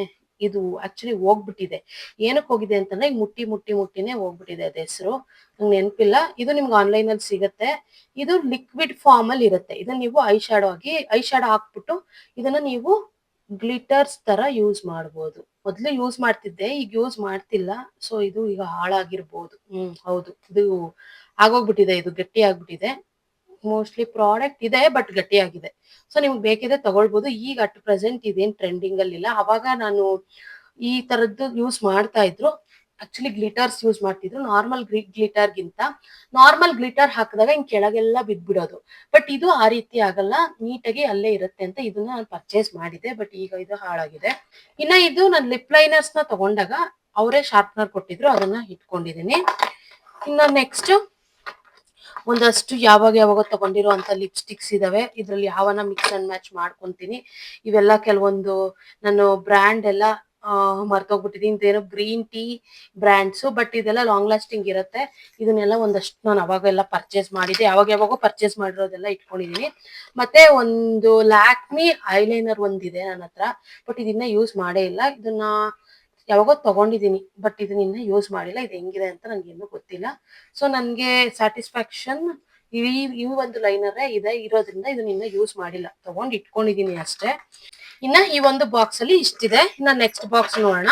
Speaker 1: ಇದು ಆಕ್ಚುಲಿ ಹೋಗ್ಬಿಟ್ಟಿದೆ. ಏನಕ್ಕೆ ಹೋಗಿದೆ ಅಂತಂದ್ರೆ ಈಗ ಮುಟ್ಟಿನೇ ಹೋಗ್ಬಿಟ್ಟಿದೆ ಅದ ಹೆಸರು, ನಂಗೆ ನೆನಪಿಲ್ಲ. ಇದು ನಿಮ್ಗೆ ಆನ್ಲೈನ್ ಅಲ್ಲಿ ಸಿಗುತ್ತೆ. ಇದು ಲಿಕ್ವಿಡ್ ಫಾರ್ಮ್ ಅಲ್ಲಿ ಇರುತ್ತೆ. ಇದನ್ನ ನೀವು ಐ ಶಾಡೋ ಹಾಕ್ಬಿಟ್ಟು ಇದನ್ನ ನೀವು ಗ್ಲಿಟರ್ಸ್ ತರ ಯೂಸ್ ಮಾಡ್ಬೋದು. ಮೊದ್ಲು ಯೂಸ್ ಮಾಡ್ತಿದ್ದೆ, ಈಗ ಯೂಸ್ ಮಾಡ್ತಿಲ್ಲ. ಸೊ ಇದು ಈಗ ಹಾಳಾಗಿರ್ಬೋದು. ಹೌದು, ಇದು ಆಗೋಗ್ಬಿಟ್ಟಿದೆ, ಇದು ಗಟ್ಟಿ ಆಗ್ಬಿಟ್ಟಿದೆ. ಮೋಸ್ಟ್ಲಿ ಪ್ರಾಡಕ್ಟ್ ಇದೆ ಬಟ್ ಗಟ್ಟಿ ಆಗಿದೆ. ಸೊ ನಿಮ್ಗೆ ಬೇಕಿದ್ರೆ ತಗೊಳ್ಬೋದು. ಈಗ ಅಟ್ ಪ್ರೆಸೆಂಟ್ ಇದೇನ್ ಟ್ರೆಂಡಿಂಗ್ ಅಲ್ಲಿ ಇಲ್ಲ. ಅವಾಗ ನಾನು ಈ ತರದ್ದು ಯೂಸ್ ಮಾಡ್ತಾ ಇದ್ರು. ಆಕ್ಚುಲಿ ಗ್ಲಿಟರ್ಸ್ ಯೂಸ್ ಮಾಡ್ತಿದ್ರು. ನಾರ್ಮಲ್ ಗ್ಲಿಟರ್ ಹಾಕಿದಾಗ ಹಿಂಗ್ ಕೆಳಗೆಲ್ಲ ಬಿದ್ಬಿಡೋದು. ಬಟ್ ಇದು ಆ ರೀತಿ ಆಗಲ್ಲ, ನೀಟಾಗಿ ಅಲ್ಲೇ ಇರುತ್ತೆ ಅಂತ ಇದನ್ನ ನಾನು ಪರ್ಚೇಸ್ ಮಾಡಿದೆ. ಬಟ್ ಈಗ ಇದು ಹಾಳಾಗಿದೆ. ಇನ್ನ ಇದು ನಾನು ಲಿಪ್ ಲೈನರ್ಸ್ ನ ತಗೊಂಡಾಗ ಅವರೇ ಶಾರ್ಪ್ನರ್ ಕೊಟ್ಟಿದ್ರು, ಅದನ್ನ ಇಟ್ಕೊಂಡಿದೀನಿ. ಇನ್ನ ನೆಕ್ಸ್ಟ್ ಒಂದಷ್ಟು ಯಾವಾಗ ತಗೊಂಡಿರೋ ಅಂತ ಲಿಪ್ಸ್ಟಿಕ್ಸ್ ಇದಾವೆ. ಇದ್ರಲ್ಲಿ ಯಾವನ ಮಿಕ್ಸ್ ಅಂಡ್ ಮ್ಯಾಚ್ ಮಾಡ್ಕೊಂತೀನಿ. ಇವೆಲ್ಲ ಕೆಲವೊಂದು ನಾನು ಬ್ರ್ಯಾಂಡ್ ಎಲ್ಲ ಮರ್ತೋಗ್ಬಿಟ್ಟಿದೀನಿ. ಇದೇನೋ ಗ್ರೀನ್ ಟೀ ಬ್ರ್ಯಾಂಡ್ಸ್, ಬಟ್ ಇದೆಲ್ಲ ಲಾಂಗ್ ಲಾಸ್ಟಿಂಗ್ ಇರುತ್ತೆ. ಇದನ್ನೆಲ್ಲ ಒಂದಷ್ಟು ನಾನು ಅವಾಗೆಲ್ಲ ಪರ್ಚೇಸ್ ಮಾಡಿದೆ. ಯಾವಾಗೋ ಪರ್ಚೇಸ್ ಮಾಡಿರೋದೆಲ್ಲ ಇಟ್ಕೊಂಡಿದೀನಿ. ಮತ್ತೆ ಒಂದು ಲ್ಯಾಕ್ಮಿ ಐಲೈನರ್ ಒಂದಿದೆ ನನ್ನ ಹತ್ರ, ಬಟ್ ಇದನ್ನ ಯೂಸ್ ಮಾಡೇ ಇಲ್ಲ. ಇದನ್ನ ಯಾವಾಗೋ ತಗೊಂಡಿದೀನಿ, ಬಟ್ ಇದನ್ನ ಇನ್ನ ಯೂಸ್ ಮಾಡಿಲ್ಲ. ಇದು ಹೆಂಗಿದೆ ಅಂತ ನನ್ಗೆ ಇನ್ನೂ ಗೊತ್ತಿಲ್ಲ. ಸೊ ನನ್ಗೆ ಸ್ಯಾಟಿಸ್ಫ್ಯಾಕ್ಷನ್ ಈ ಒಂದು ಲೈನರ್ ಇದೆ ಇರೋದ್ರಿಂದ ಇದನ್ನ ಇನ್ನ ಯೂಸ್ ಮಾಡಿಲ್ಲ, ತಗೊಂಡ್ ಇಟ್ಕೊಂಡಿದೀನಿ ಅಷ್ಟೇ. ಇನ್ನ ಈ ಒಂದು ಬಾಕ್ಸ್ ಅಲ್ಲಿ ಇಷ್ಟಿದೆ. ಇನ್ನ ನೆಕ್ಸ್ಟ್ ಬಾಕ್ಸ್ ನೋಡೋಣ.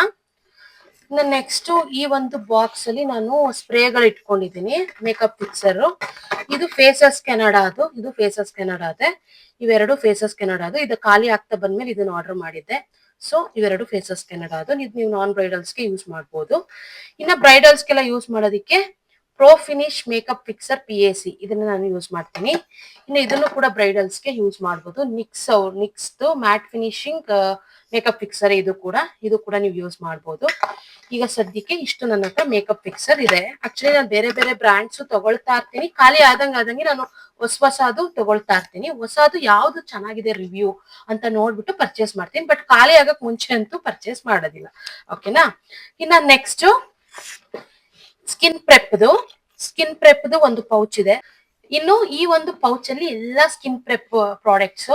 Speaker 1: ಇನ್ನ ನೆಕ್ಸ್ಟ್ ಈ ಒಂದು ಬಾಕ್ಸ್ ಅಲ್ಲಿ ನಾನು ಸ್ಪ್ರೇಗಳು ಇಟ್ಕೊಂಡಿದ್ದೀನಿ. ಮೇಕಪ್ ಫಿಕ್ಸರ್, ಇದು ಫೇಸಸ್ ಕೆನಡಾದು, ಇದು ಫೇಸಸ್ ಕೆನಡಾದೆ. ಇವೆರಡು ಫೇಸಸ್ ಕೆನಡಾದು. ಇದು ಖಾಲಿ ಆಗ್ತಾ ಬಂದ್ಮೇಲೆ ಇದನ್ನ ಆರ್ಡರ್ ಮಾಡಿದ್ದೆ. ಸೊ ಇವೆರಡು ಫೇಸಸ್ ಕೆನಡಾದು. ಇದು ನೀವು ನಾನ್ ಬ್ರೈಡಲ್ಸ್ಗೆ ಯೂಸ್ ಮಾಡ್ಬೋದು. ಇನ್ನ ಬ್ರೈಡಲ್ಸ್ಗೆಲ್ಲ ಯೂಸ್ ಮಾಡೋದಕ್ಕೆ pro finish makeup fixer PAC ಇದನ್ನ ನಾನು ಯೂಸ್ ಮಾಡ್ತೀನಿ. ಇನ್ನು ಇದನ್ನು ಕೂಡ ಬ್ರೈಡಲ್ಸ್ಗೆ ಯೂಸ್ ಮಾಡ್ಬೋದು. ನಿಕ್ಸ್ದು ಮ್ಯಾಟ್ ಫಿನಿಶಿಂಗ್ ಮೇಕಪ್ ಫಿಕ್ಸರ್ ಇದು ಕೂಡ ನೀವು ಯೂಸ್ ಮಾಡ್ಬೋದು. ಈಗ ಸದ್ಯಕ್ಕೆ ಇಷ್ಟು ನನ್ನ ಹತ್ರ ಮೇಕಪ್ ಫಿಕ್ಸರ್ ಇದೆ. ಆಕ್ಚುಲಿ ನಾನು ಬೇರೆ ಬ್ರ್ಯಾಂಡ್ಸ್ ತಗೊಳ್ತಾ ಇರ್ತೀನಿ. ಖಾಲಿ ಆದಂಗೆ ನಾನು ಹೊಸದು ತಗೊಳ್ತಾ ಇರ್ತೀನಿ. ಹೊಸದು ಯಾವ್ದು ಚೆನ್ನಾಗಿದೆ ರಿವ್ಯೂ ಅಂತ ನೋಡ್ಬಿಟ್ಟು ಪರ್ಚೇಸ್ ಮಾಡ್ತೀನಿ. ಬಟ್ ಖಾಲಿ ಆಗಕ್ ಮುಂಚೆ ಅಂತೂ ಪರ್ಚೇಸ್ ಮಾಡೋದಿಲ್ಲ. ಓಕೆನಾ. ಇನ್ನ ನೆಕ್ಸ್ಟ್ ಸ್ಕಿನ್ ಪ್ರೆಪ್ದು ಒಂದು ಪೌಚ್ ಇದೆ. ಇನ್ನು ಈ ಒಂದು ಪೌಚ್ ಅಲ್ಲಿ ಎಲ್ಲಾ ಸ್ಕಿನ್ ಪ್ರೆಪ್ ಪ್ರಾಡಕ್ಟ್ಸ್.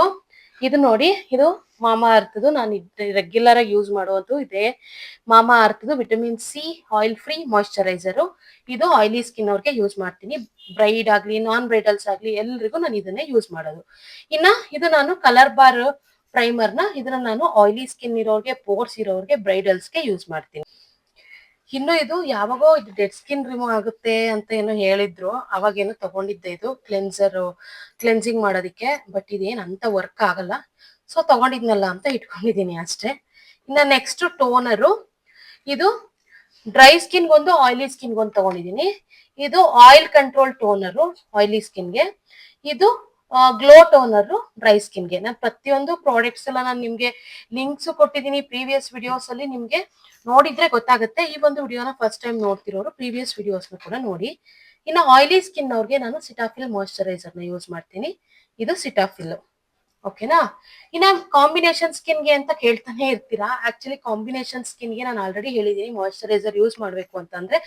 Speaker 1: ಇದು ನೋಡಿ, ಇದು ಮಾಮಾ ಅರ್ಥದು, ನಾನು ರೆಗ್ಯುಲರ್ ಆಗಿ ಯೂಸ್ ಮಾಡುವುದು ಇದೆ. ಮಾಮಾ ಅರ್ಥದು vitamin C oil free moisturiser. ಇದು ಆಯಿಲಿ ಸ್ಕಿನ್ ಅವ್ರಿಗೆ ಯೂಸ್ ಮಾಡ್ತೀನಿ. ಬ್ರೈಡ್ ಆಗ್ಲಿ ನಾನ್ ಬ್ರೈಡಲ್ಸ್ ಆಗ್ಲಿ ಎಲ್ರಿಗೂ ನಾನು ಇದನ್ನೇ ಯೂಸ್ ಮಾಡೋದು. ಇನ್ನ ಇದು ನಾನು ಕಲರ್ ಬಾರ್ ಪ್ರೈಮರ್ನ ಇದನ್ನ ನಾನು ಆಯಿಲಿ ಸ್ಕಿನ್ ಇರೋರ್ಗೆ, ಪೋರ್ಸ್ ಇರೋರ್ಗೆ, ಬ್ರೈಡಲ್ಸ್ಗೆ ಯೂಸ್ ಮಾಡ್ತೀನಿ. ಇನ್ನು ಇದು ಯಾವಾಗೋ ಇದು ಡೆಡ್ ಸ್ಕಿನ್ ರಿಮೂವ್ ಆಗುತ್ತೆ ಅಂತ ಏನೋ ಹೇಳಿದ್ರು, ಅವಾಗೇನೋ ತಗೊಂಡಿದ್ದೆ ಇದು ಕ್ಲೆನ್ಸಿಂಗ್ ಮಾಡೋದಿಕ್ಕೆ. ಬಟ್ ಇದೇನ್ ಅಂತ ವರ್ಕ್ ಆಗಲ್ಲ. ಸೊ ತಗೊಂಡಿದ್ನಲ್ಲ ಅಂತ ಇಟ್ಕೊಂಡಿದೀನಿ ಅಷ್ಟೇ. ಇನ್ನ ನೆಕ್ಸ್ಟ್ ಟೋನರು, ಇದು ಡ್ರೈ ಸ್ಕಿನ್ ಒಂದು ಆಯಿಲಿ ಸ್ಕಿನ್ ಒಂದು ತಗೊಂಡಿದೀನಿ. ಇದು ಆಯಿಲ್ ಕಂಟ್ರೋಲ್ ಟೋನರು ಆಯಿಲಿ ಸ್ಕಿನ್ಗೆ, ಇದು ಗ್ಲೋ ಟೋನರ್ ಡ್ರೈ ಸ್ಕಿನ್ಗೆ. ನಾನು ಪ್ರತಿಯೊಂದು ಪ್ರಾಡಕ್ಟ್ಸ್ ಎಲ್ಲ ನಾನು ನಿಮ್ಗೆ ಲಿಂಕ್ಸ್ ಕೊಟ್ಟಿದ್ದೀನಿ ಪ್ರೀವಿಯಸ್ ವಿಡಿಯೋಸ್ ಅಲ್ಲಿ, ನಿಮ್ಗೆ ನೋಡಿದ್ರೆ ಗೊತ್ತಾಗುತ್ತೆ. ಈ ಒಂದು ವಿಡಿಯೋನ ಫಸ್ಟ್ ಟೈಮ್ ನೋಡ್ತಿರೋರು ಪ್ರೀವಿಯಸ್ ವಿಡಿಯೋಸ್ನ ಕೂಡ ನೋಡಿ. ಇನ್ನು ಆಯಿಲಿ ಸ್ಕಿನ್ ಅವ್ರಿಗೆ ನಾನು ಸಿಟಾಫಿಲ್ ಮಾಯಿಶ್ಚರೈಸರ್ನ ಯೂಸ್ ಮಾಡ್ತೀನಿ. ಇದು ಸಿಟಾಫಿಲ್. ಓಕೆನಾ. ಇನ್ನ ಕಾಂಬಿನೇಷನ್ ಸ್ಕಿನ್ಗೆ ಅಂತ ಕೇಳ್ತಾನೆ ಇರ್ತೀರಾ. ಆಕ್ಚುಲಿ ಕಾಂಬಿನೇಷನ್ ಸ್ಕಿನ್ಗೆ ನಾನು ಆಲ್ರೆಡಿ ಹೇಳಿದೀನಿ, ಮಾಯಿಶ್ಚರೈಸರ್ ಯೂಸ್ ಮಾಡ್ಬೇಕು ಅಂತಂದ್ರೆ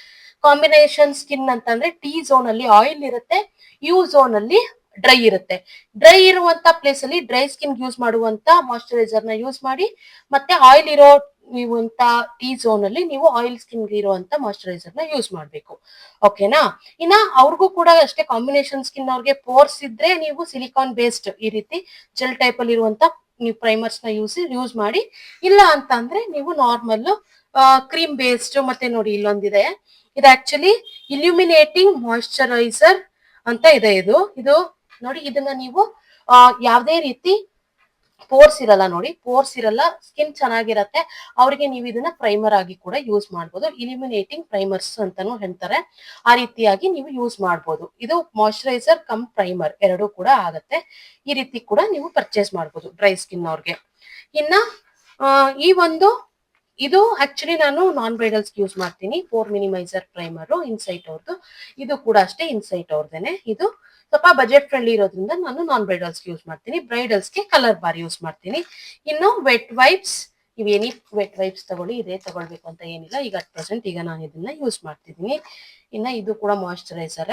Speaker 1: ಕಾಂಬಿನೇಷನ್ ಸ್ಕಿನ್ ಅಂತಂದ್ರೆ T ಝೋನ್ ಅಲ್ಲಿ ಆಯಿಲ್ ಇರುತ್ತೆ, U ಝೋನ್ ಅಲ್ಲಿ ಡ್ರೈ ಇರುತ್ತೆ. ಡ್ರೈ ಇರುವಂತ ಪ್ಲೇಸ್ ಅಲ್ಲಿ ಡ್ರೈ ಸ್ಕಿನ್ ಯೂಸ್ ಮಾಡುವಂತ ಮಾಯಿಶ್ಚರೈಸರ್ ನ ಯೂಸ್ ಮಾಡಿ, ಮತ್ತೆ ಆಯಿಲ್ ಇರೋ ನೀವಂತ T ಝೋನ್ ಅಲ್ಲಿ ನೀವು ಆಯಿಲ್ ಸ್ಕಿನ್ ಇರುವಂತ ಮಾಯಿಶ್ಚರೈಸರ್ ನ ಯೂಸ್ ಮಾಡ್ಬೇಕು. ಓಕೆನಾ. ಇನ್ನ ಅವ್ರಿಗೂ ಕೂಡ ಅಷ್ಟೇ, ಕಾಂಬಿನೇಷನ್ ಸ್ಕಿನ್ ಅವ್ರಿಗೆ ಪೋರ್ಸ್ ಇದ್ರೆ ನೀವು ಸಿಲಿಕಾನ್ ಬೇಸ್ಡ್ ಈ ರೀತಿ ಜೆಲ್ ಟೈಪ್ ಅಲ್ಲಿ ಇರುವಂತ ನೀವು ಪ್ರೈಮರ್ಸ್ ನ ಯೂಸ್ ಮಾಡಿ. ಇಲ್ಲ ಅಂತ ಅಂದ್ರೆ ನೀವು ನಾರ್ಮಲ್ ಕ್ರೀಮ್ ಬೇಸ್ಡ್. ಮತ್ತೆ ನೋಡಿ ಇಲ್ಲೊಂದಿದೆ, ಇದು ಆಕ್ಚುಲಿ ಇಲ್ಯುಮಿನೇಟಿಂಗ್ ಮಾಯಿಶ್ಚರೈಸರ್ ಅಂತ ಇದೆ. ಇದು ನೋಡಿ, ಇದನ್ನ ನೀವು ಯಾವ್ದೇ ರೀತಿ ಪೋರ್ಸ್ ಇರಲ್ಲ, ನೋಡಿ ಪೋರ್ಸ್ ಇರಲ್ಲ, ಸ್ಕಿನ್ ಚೆನ್ನಾಗಿರತ್ತೆ ಅವ್ರಿಗೆ ನೀವು ಇದನ್ನ ಪ್ರೈಮರ್ ಆಗಿ ಕೂಡ ಯೂಸ್ ಮಾಡ್ಬೋದು. ಇಲ್ಯುಮಿನೇಟಿಂಗ್ ಪ್ರೈಮರ್ಸ್ ಅಂತಾನು ಹೇಳ್ತಾರೆ. ಆ ರೀತಿಯಾಗಿ ನೀವು ಯೂಸ್ ಮಾಡ್ಬೋದು. ಇದು ಮಾಯಿಶ್ಚರೈಸರ್ ಕಮ್ ಪ್ರೈಮರ್ ಎರಡೂ ಕೂಡ ಆಗತ್ತೆ. ಈ ರೀತಿ ಕೂಡ ನೀವು ಪರ್ಚೇಸ್ ಮಾಡ್ಬೋದು ಡ್ರೈ ಸ್ಕಿನ್ ಅವ್ರಿಗೆ. ಇನ್ನ ಇದು ಆಕ್ಚುಲಿ ನಾನು ನಾನ್ ಬ್ರೈಡಲ್ಸ್ ಯೂಸ್ ಮಾಡ್ತೀನಿ. ಪೋರ್ ಮಿನಿಮೈಸರ್ ಪ್ರೈಮರ್ ಇನ್ಸೈಟ್ ಅವ್ರದ್ದು. ಇದು ಕೂಡ ಅಷ್ಟೇ ಇನ್ಸೈಟ್ ಅವ್ರದೇನೆ. ಇದು ಸ್ವಲ್ಪ ಬಜೆಟ್ ಫ್ರೆಂಡ್ಲಿ ಇರೋದ್ರಿಂದ ನಾನು ನಾನ್ ಬ್ರೈಡಲ್ಸ್ಗೆ ಯೂಸ್ ಮಾಡ್ತೀನಿ. ಬ್ರೈಡಲ್ಸ್ಗೆ ಕಲರ್ ಬಾರ್ ಯೂಸ್ ಮಾಡ್ತೀನಿ. ಇನ್ನು ವೆಟ್ ವೈಪ್ಸ್, ನೀವು ಎನಿ ವೆಟ್ ವೈಪ್ಸ್ ತಗೊಳ್ಳಿ, ಇದೇ ತಗೊಳ್ಬೇಕು ಅಂತ ಏನಿಲ್ಲ. ಈಗ ಅಟ್ ಪ್ರೆಸೆಂಟ್ ಈಗ ನಾನು ಇದನ್ನ ಯೂಸ್ ಮಾಡ್ತಿದ್ದೀನಿ. ಇನ್ನ ಇದು ಕೂಡ ಮಾಯಿಶ್ಚರೈಸರ್,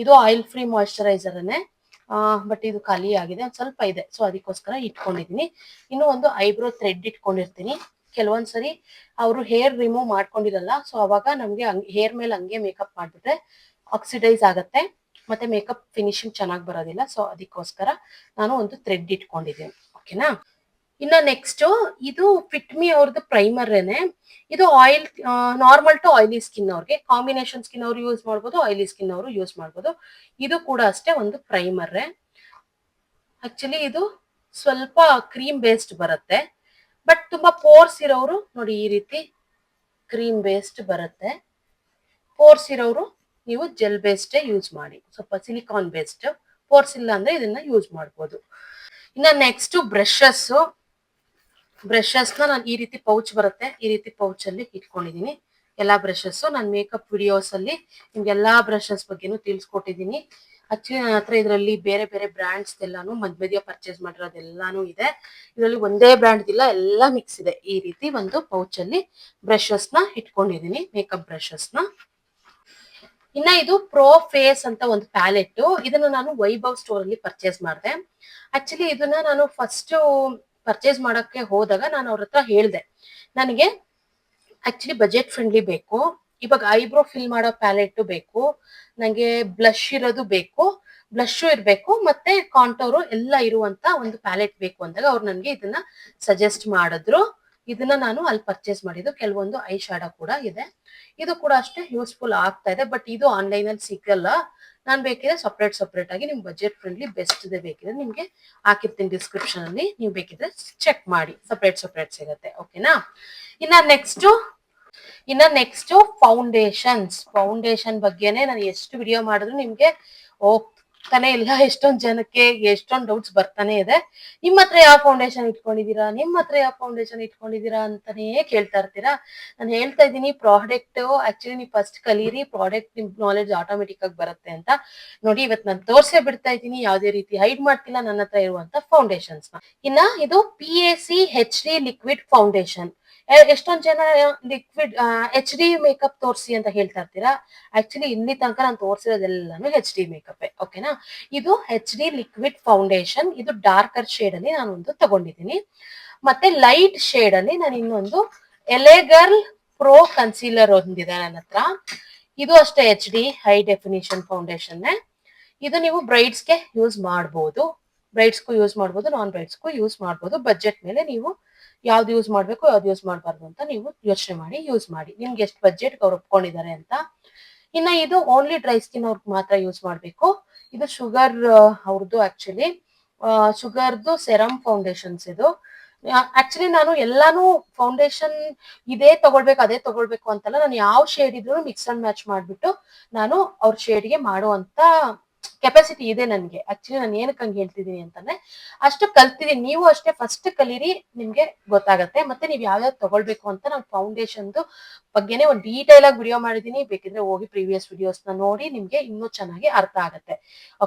Speaker 1: ಇದು ಆಯಿಲ್ ಫ್ರೀ ಮಾಯಿಶ್ಚರೈಸರ್ನೇ, ಬಟ್ ಇದು ಖಾಲಿ ಆಗಿದೆ, ಸ್ವಲ್ಪ ಇದೆ, ಸೊ ಅದಕ್ಕೋಸ್ಕರ ಇಟ್ಕೊಂಡಿದ್ದೀನಿ. ಇನ್ನು ಒಂದು ಐಬ್ರೋ ಥ್ರೆಡ್ ಇಟ್ಕೊಂಡಿರ್ತೀನಿ. ಕೆಲವೊಂದ್ಸರಿ ಅವರು ಹೇರ್ ರಿಮೂವ್ ಮಾಡ್ಕೊಂಡಿರಲ್ಲ, ಸೊ ಅವಾಗ ನಮ್ಗೆ ಹೇರ್ ಮೇಲೆ ಹಂಗೆ ಮೇಕಪ್ ಮಾಡ್ಬಿಟ್ರೆ ಆಕ್ಸಿಡೈಸ್ ಆಗತ್ತೆ, ಮತ್ತೆ ಮೇಕಪ್ ಫಿನಿಶಿಂಗ್ ಚೆನ್ನಾಗಿ ಬರೋದಿಲ್ಲ. ಸೊ ಅದಕ್ಕೋಸ್ಕರ ನಾನು ಒಂದು ಥ್ರೆಡ್ ಇಟ್ಕೊಂಡಿದ್ದೀನಿ. ಓಕೆನಾ. ಇನ್ನ ನೆಕ್ಸ್ಟ್ ಇದು ಫಿಟ್ಮಿ ಅವ್ರದ್ದು ಪ್ರೈಮರ್ನೇ. ಇದು oil, normal to oily skin ಅವ್ರಿಗೆ, ಕಾಂಬಿನೇಷನ್ ಸ್ಕಿನ್ ಅವರು ಯೂಸ್ ಮಾಡ್ಬೋದು, ಆಯಿಲಿ ಸ್ಕಿನ್ ಅವರು ಯೂಸ್ ಮಾಡ್ಬೋದು. ಇದು ಕೂಡ ಅಷ್ಟೇ ಒಂದು ಪ್ರೈಮರ್. ಆಕ್ಚುಲಿ ಇದು ಸ್ವಲ್ಪ ಕ್ರೀಮ್ ಬೇಸ್ಡ್ ಬರುತ್ತೆ, ಬಟ್ ತುಂಬಾ ಪೋರ್ಸ್ ಇರೋರು ನೋಡಿ ಈ ರೀತಿ ಕ್ರೀಮ್ ಬೇಸ್ಡ್ ಬರುತ್ತೆ. ಪೋರ್ಸ್ ಇರೋರು ನೀವು ಜೆಲ್ ಬೇಸ್ಡ್ ಯೂಸ್ ಮಾಡಿ, ಸ್ವಲ್ಪ ಸಿಲಿಕಾನ್ ಬೇಸ್ಡ್. ಪೋರ್ಸ್ ಇಲ್ಲ ಅಂದ್ರೆ ಇದನ್ನ ಯೂಸ್ ಮಾಡ್ಬೋದು. ಇನ್ನ ನೆಕ್ಸ್ಟ್ ಬ್ರಷಸ್ನ ನಾನು ಈ ರೀತಿ ಪೌಚ್ ಬರುತ್ತೆ, ಈ ರೀತಿ ಪೌಚ್ ಅಲ್ಲಿ ಇಟ್ಕೊಂಡಿದ್ದೀನಿ ಎಲ್ಲಾ ಬ್ರಷಸ್. ನಾನು ಮೇಕಪ್ ವಿಡಿಯೋಸ್ ಅಲ್ಲಿ ನಿಮ್ಗೆ ಎಲ್ಲಾ ಬ್ರಷಸ್ ಬಗ್ಗೆನೂ ತಿಳಿಸ್ಕೊಟ್ಟಿದ್ದೀನಿ. ಆಕ್ಚುಲಿ ನನ್ನ ಹತ್ರ ಇದರಲ್ಲಿ ಬೇರೆ ಬೇರೆ ಬ್ರ್ಯಾಂಡ್ಸ್ ಎಲ್ಲಾನು ಮಧ್ಯ ಪರ್ಚೇಸ್ ಮಾಡಿರೋದೆಲ್ಲಾನು ಇದೆ. ಇದರಲ್ಲಿ ಒಂದೇ ಬ್ರ್ಯಾಂಡ್ ಇಲ್ಲ, ಎಲ್ಲ ಮಿಕ್ಸ್ ಇದೆ. ಈ ರೀತಿ ಒಂದು ಪೌಚ್ ಅಲ್ಲಿ ಬ್ರಷಸ್ ನ ಇಟ್ಕೊಂಡಿದ್ದೀನಿ, ಮೇಕಪ್ ಬ್ರಷಸ್ ನ. ಇನ್ನ ಇದು ಪ್ರೋ ಫೇಸ್ ಅಂತ ಒಂದು ಪ್ಯಾಲೆಟ್, ಇದನ್ನ ನಾನು ವೈಭವ್ ಸ್ಟೋರ್ ಅಲ್ಲಿ ಪರ್ಚೇಸ್ ಮಾಡಿದೆ. ಆಕ್ಚುಲಿ ಇದನ್ನ ನಾನು ಫಸ್ಟ್ ಪರ್ಚೇಸ್ ಮಾಡಕ್ಕೆ ಹೋದಾಗ ನಾನು ಅವ್ರ ಹತ್ರ ಹೇಳ್ದೆ, ನನಗೆ ಆಕ್ಚುಲಿ ಬಜೆಟ್ ಫ್ರೆಂಡ್ಲಿ ಬೇಕು, ಇವಾಗ ಐಬ್ರೋ ಫಿಲ್ ಮಾಡೋ ಪ್ಯಾಲೆಟ್ ಬೇಕು, ನಂಗೆ ಬ್ಲಶ್ ಇರೋದು ಬೇಕು, ಬ್ಲಶ್ ಇರ್ಬೇಕು, ಮತ್ತೆ ಕಾಂಟೋರು ಎಲ್ಲ ಇರುವಂತ ಒಂದು ಪ್ಯಾಲೆಟ್ ಬೇಕು ಅಂದಾಗ ಅವ್ರು ನನ್ಗೆ ಇದನ್ನ ಸಜೆಸ್ಟ್ ಮಾಡಿದ್ರು. ಇದನ್ನ ನಾನು ಅಲ್ಲಿ ಪರ್ಚೇಸ್ ಮಾಡಿದ್ದು. ಕೆಲವೊಂದು ಐ ಶಾಡೋ ಕೂಡ ಇದೆ, ಇದು ಕೂಡ ಅಷ್ಟೇ ಯೂಸ್ಫುಲ್ ಆಗ್ತಾ ಇದೆ. ಬಟ್ ಇದು ಆನ್ಲೈನ್ ಅಲ್ಲಿ ಸಿಗಲ್ಲ, ನಾನ್ ಬೇಕಿದ್ರೆ ಸಪ್ರೇಟ್ ಆಗಿ ನಿಮ್ ಬಜೆಟ್ ಫ್ರೆಂಡ್ಲಿ ಬೆಸ್ಟ್ ಇದೆ ಬೇಕಿದ್ರೆ ನಿಮ್ಗೆ ಹಾಕಿರ್ತೀನಿ ಡಿಸ್ಕ್ರಿಪ್ಷನ್ ಅಲ್ಲಿ, ನೀವು ಬೇಕಿದ್ರೆ ಚೆಕ್ ಮಾಡಿ, ಸಪ್ರೇಟ್ ಸಿಗುತ್ತೆ. ಓಕೆನಾ. ಇನ್ನ ನೆಕ್ಸ್ಟ್ ಫೌಂಡೇಶನ್ ಬಗ್ಗೆನೆ ನಾನು ಎಷ್ಟು ವಿಡಿಯೋ ಮಾಡಿದ್ರು ನಿಮ್ಗೆ ಹೋಗ್ತಾನೆ ಇಲ್ಲ. ಎಷ್ಟೊಂದ್ ಜನಕ್ಕೆ ಎಷ್ಟೊಂದ್ ಡೌಟ್ಸ್ ಬರ್ತಾನೆ ಇದೆ, ನಿಮ್ಮ ಹತ್ರ ಯಾವ ಫೌಂಡೇಶನ್ ಇಟ್ಕೊಂಡಿದೀರಾ ಅಂತಾನೇ ಕೇಳ್ತಾ ಇರ್ತೀರಾ. ನಾನು ಹೇಳ್ತಾ ಇದ್ದೀನಿ, ಪ್ರಾಡಕ್ಟ್ ಆಕ್ಚುಲಿ ನೀವು ಫಸ್ಟ್ ಕಲೀರಿ, ಪ್ರಾಡಕ್ಟ್ ನಿಮ್ ನಾಲೆಡ್ಜ್ ಆಟೋಮೆಟಿಕ್ ಆಗಿ ಬರುತ್ತೆ ಅಂತ. ನೋಡಿ, ಇವತ್ತು ನಾನು ತೋರ್ಸೇ ಬಿಡ್ತಾ ಇದ್ದೀನಿ, ಯಾವುದೇ ರೀತಿ ಹೈಡ್ ಮಾಡ್ತಿಲ್ಲ ನನ್ನ ಹತ್ರ ಇರುವಂತ ಫೌಂಡೇಶನ್ಸ್ ನ. ಇನ್ನ ಇದು PAC HD ಲಿಕ್ವಿಡ್ ಫೌಂಡೇಶನ್. ಎಷ್ಟೊಂದ್ ಜನ ಲಿಕ್ವಿಡ್ HD ಮೇಕಪ್ ತೋರಿಸಿ ಅಂತ ಹೇಳ್ತಾ ಇರ್ತೀರಾ. ಆಕ್ಚುಲಿ ಇಲ್ಲಿ ತನಕ ನಾನು ತೋರಿಸಿರೋದೆಲ್ಲಾನು HD ಮೇಕಪ್. ಓಕೆನಾ. ಇದು HD ಲಿಕ್ವಿಡ್ ಫೌಂಡೇಶನ್, ಇದು ಡಾರ್ಕರ್ ಶೇಡ್ ಅಲ್ಲಿ ನಾನು ಒಂದು ತಗೊಂಡಿದ್ದೀನಿ. ಮತ್ತೆ ಲೈಟ್ ಶೇಡ್ ಅಲ್ಲಿ ನಾನು ಇನ್ನೊಂದು ಎಲೆಗರ್ಲ್ ಪ್ರೋ ಕನ್ಸೀಲರ್ ಒಂದಿದೆ ನನ್ನ ಹತ್ರ. ಇದು ಅಷ್ಟೇ HD ಹೈ ಡೆಫಿನಿಷನ್ ಫೌಂಡೇಶನ್. ಇದು ನೀವು ಬ್ರೈಡ್ಸ್ಗೆ ಯೂಸ್ ಮಾಡ್ಬೋದು, ನಾನ್ ಬ್ರೈಡ್ಸ್ಗೂ ಯೂಸ್ ಮಾಡ್ಬೋದು. ಬಜೆಟ್ ಮೇಲೆ ನೀವು ಯಾವ್ದು ಯೂಸ್ ಮಾಡ್ಬೇಕು, ಯಾವ್ದು ಯೂಸ್ ಮಾಡಬಾರ್ದು ಅಂತ ನೀವು ಯೋಚನೆ ಮಾಡಿ ಯೂಸ್ ಮಾಡಿ, ನಿಮ್ಗೆ ಎಷ್ಟು ಬಜೆಟ್ ಅವ್ರು ಒಪ್ಕೊಂಡಿದ್ದಾರೆ ಅಂತ. ಇನ್ನ ಇದು ಓನ್ಲಿ ಡ್ರೈ ಸ್ಕಿನ್ ಅವ್ರಿಗೆ ಮಾತ್ರ ಯೂಸ್ ಮಾಡ್ಬೇಕು. ಇದು ಶುಗರ್ ಅವ್ರದ್ದು, ಆಕ್ಚುಲಿ ಶುಗರ್ದು ಸೆರಮ್ ಫೌಂಡೇಶನ್ಸ್ ಇದು. ಆಕ್ಚುಲಿ ನಾನು ಎಲ್ಲಾನು ಫೌಂಡೇಶನ್ ಇದೇ ತಗೊಳ್ಬೇಕು ಅದೇ ತಗೊಳ್ಬೇಕು ಅಂತಲ್ಲ, ನಾನು ಯಾವ ಶೇಡ್ ಇದ್ರು ಮಿಕ್ಸ್ ಅಂಡ್ ಮ್ಯಾಚ್ ಮಾಡ್ಬಿಟ್ಟು ನಾನು ಅವ್ರ ಶೇಡ್ಗೆ ಮಾಡುವಂತ ಕೆಪಾಸಿಟಿ ಇದೆ ನನ್ಗೆ. ಆಕ್ಚುಲಿ ನಾನು ಏನಕ್ಕೆ ಹಂಗೆ ಹೇಳ್ತಿದ್ದೀನಿ ಅಂತಂದ್ರೆ, ಅಷ್ಟು ಕಲ್ತಿದ್ದೀನಿ. ನೀವು ಅಷ್ಟೇ ಫಸ್ಟ್ ಕಲೀರಿ, ನಿಮ್ಗೆ ಗೊತ್ತಾಗತ್ತೆ. ಮತ್ತೆ ನೀವು ಯಾವ್ಯಾವ್ದು ತಗೊಳ್ಬೇಕು ಅಂತ ನಾನು ಫೌಂಡೇಶನ್ ಬಗ್ಗೆನೇ ಒಂದು ಡೀಟೇಲ್ ಆಗಿ ವಿಡಿಯೋ ಮಾಡಿದೀನಿ, ಬೇಕಿದ್ರೆ ಹೋಗಿ ಪ್ರೀವಿಯಸ್ ವಿಡಿಯೋಸ್ ನ ನೋಡಿ, ನಿಮ್ಗೆ ಇನ್ನೂ ಚೆನ್ನಾಗಿ ಅರ್ಥ ಆಗತ್ತೆ.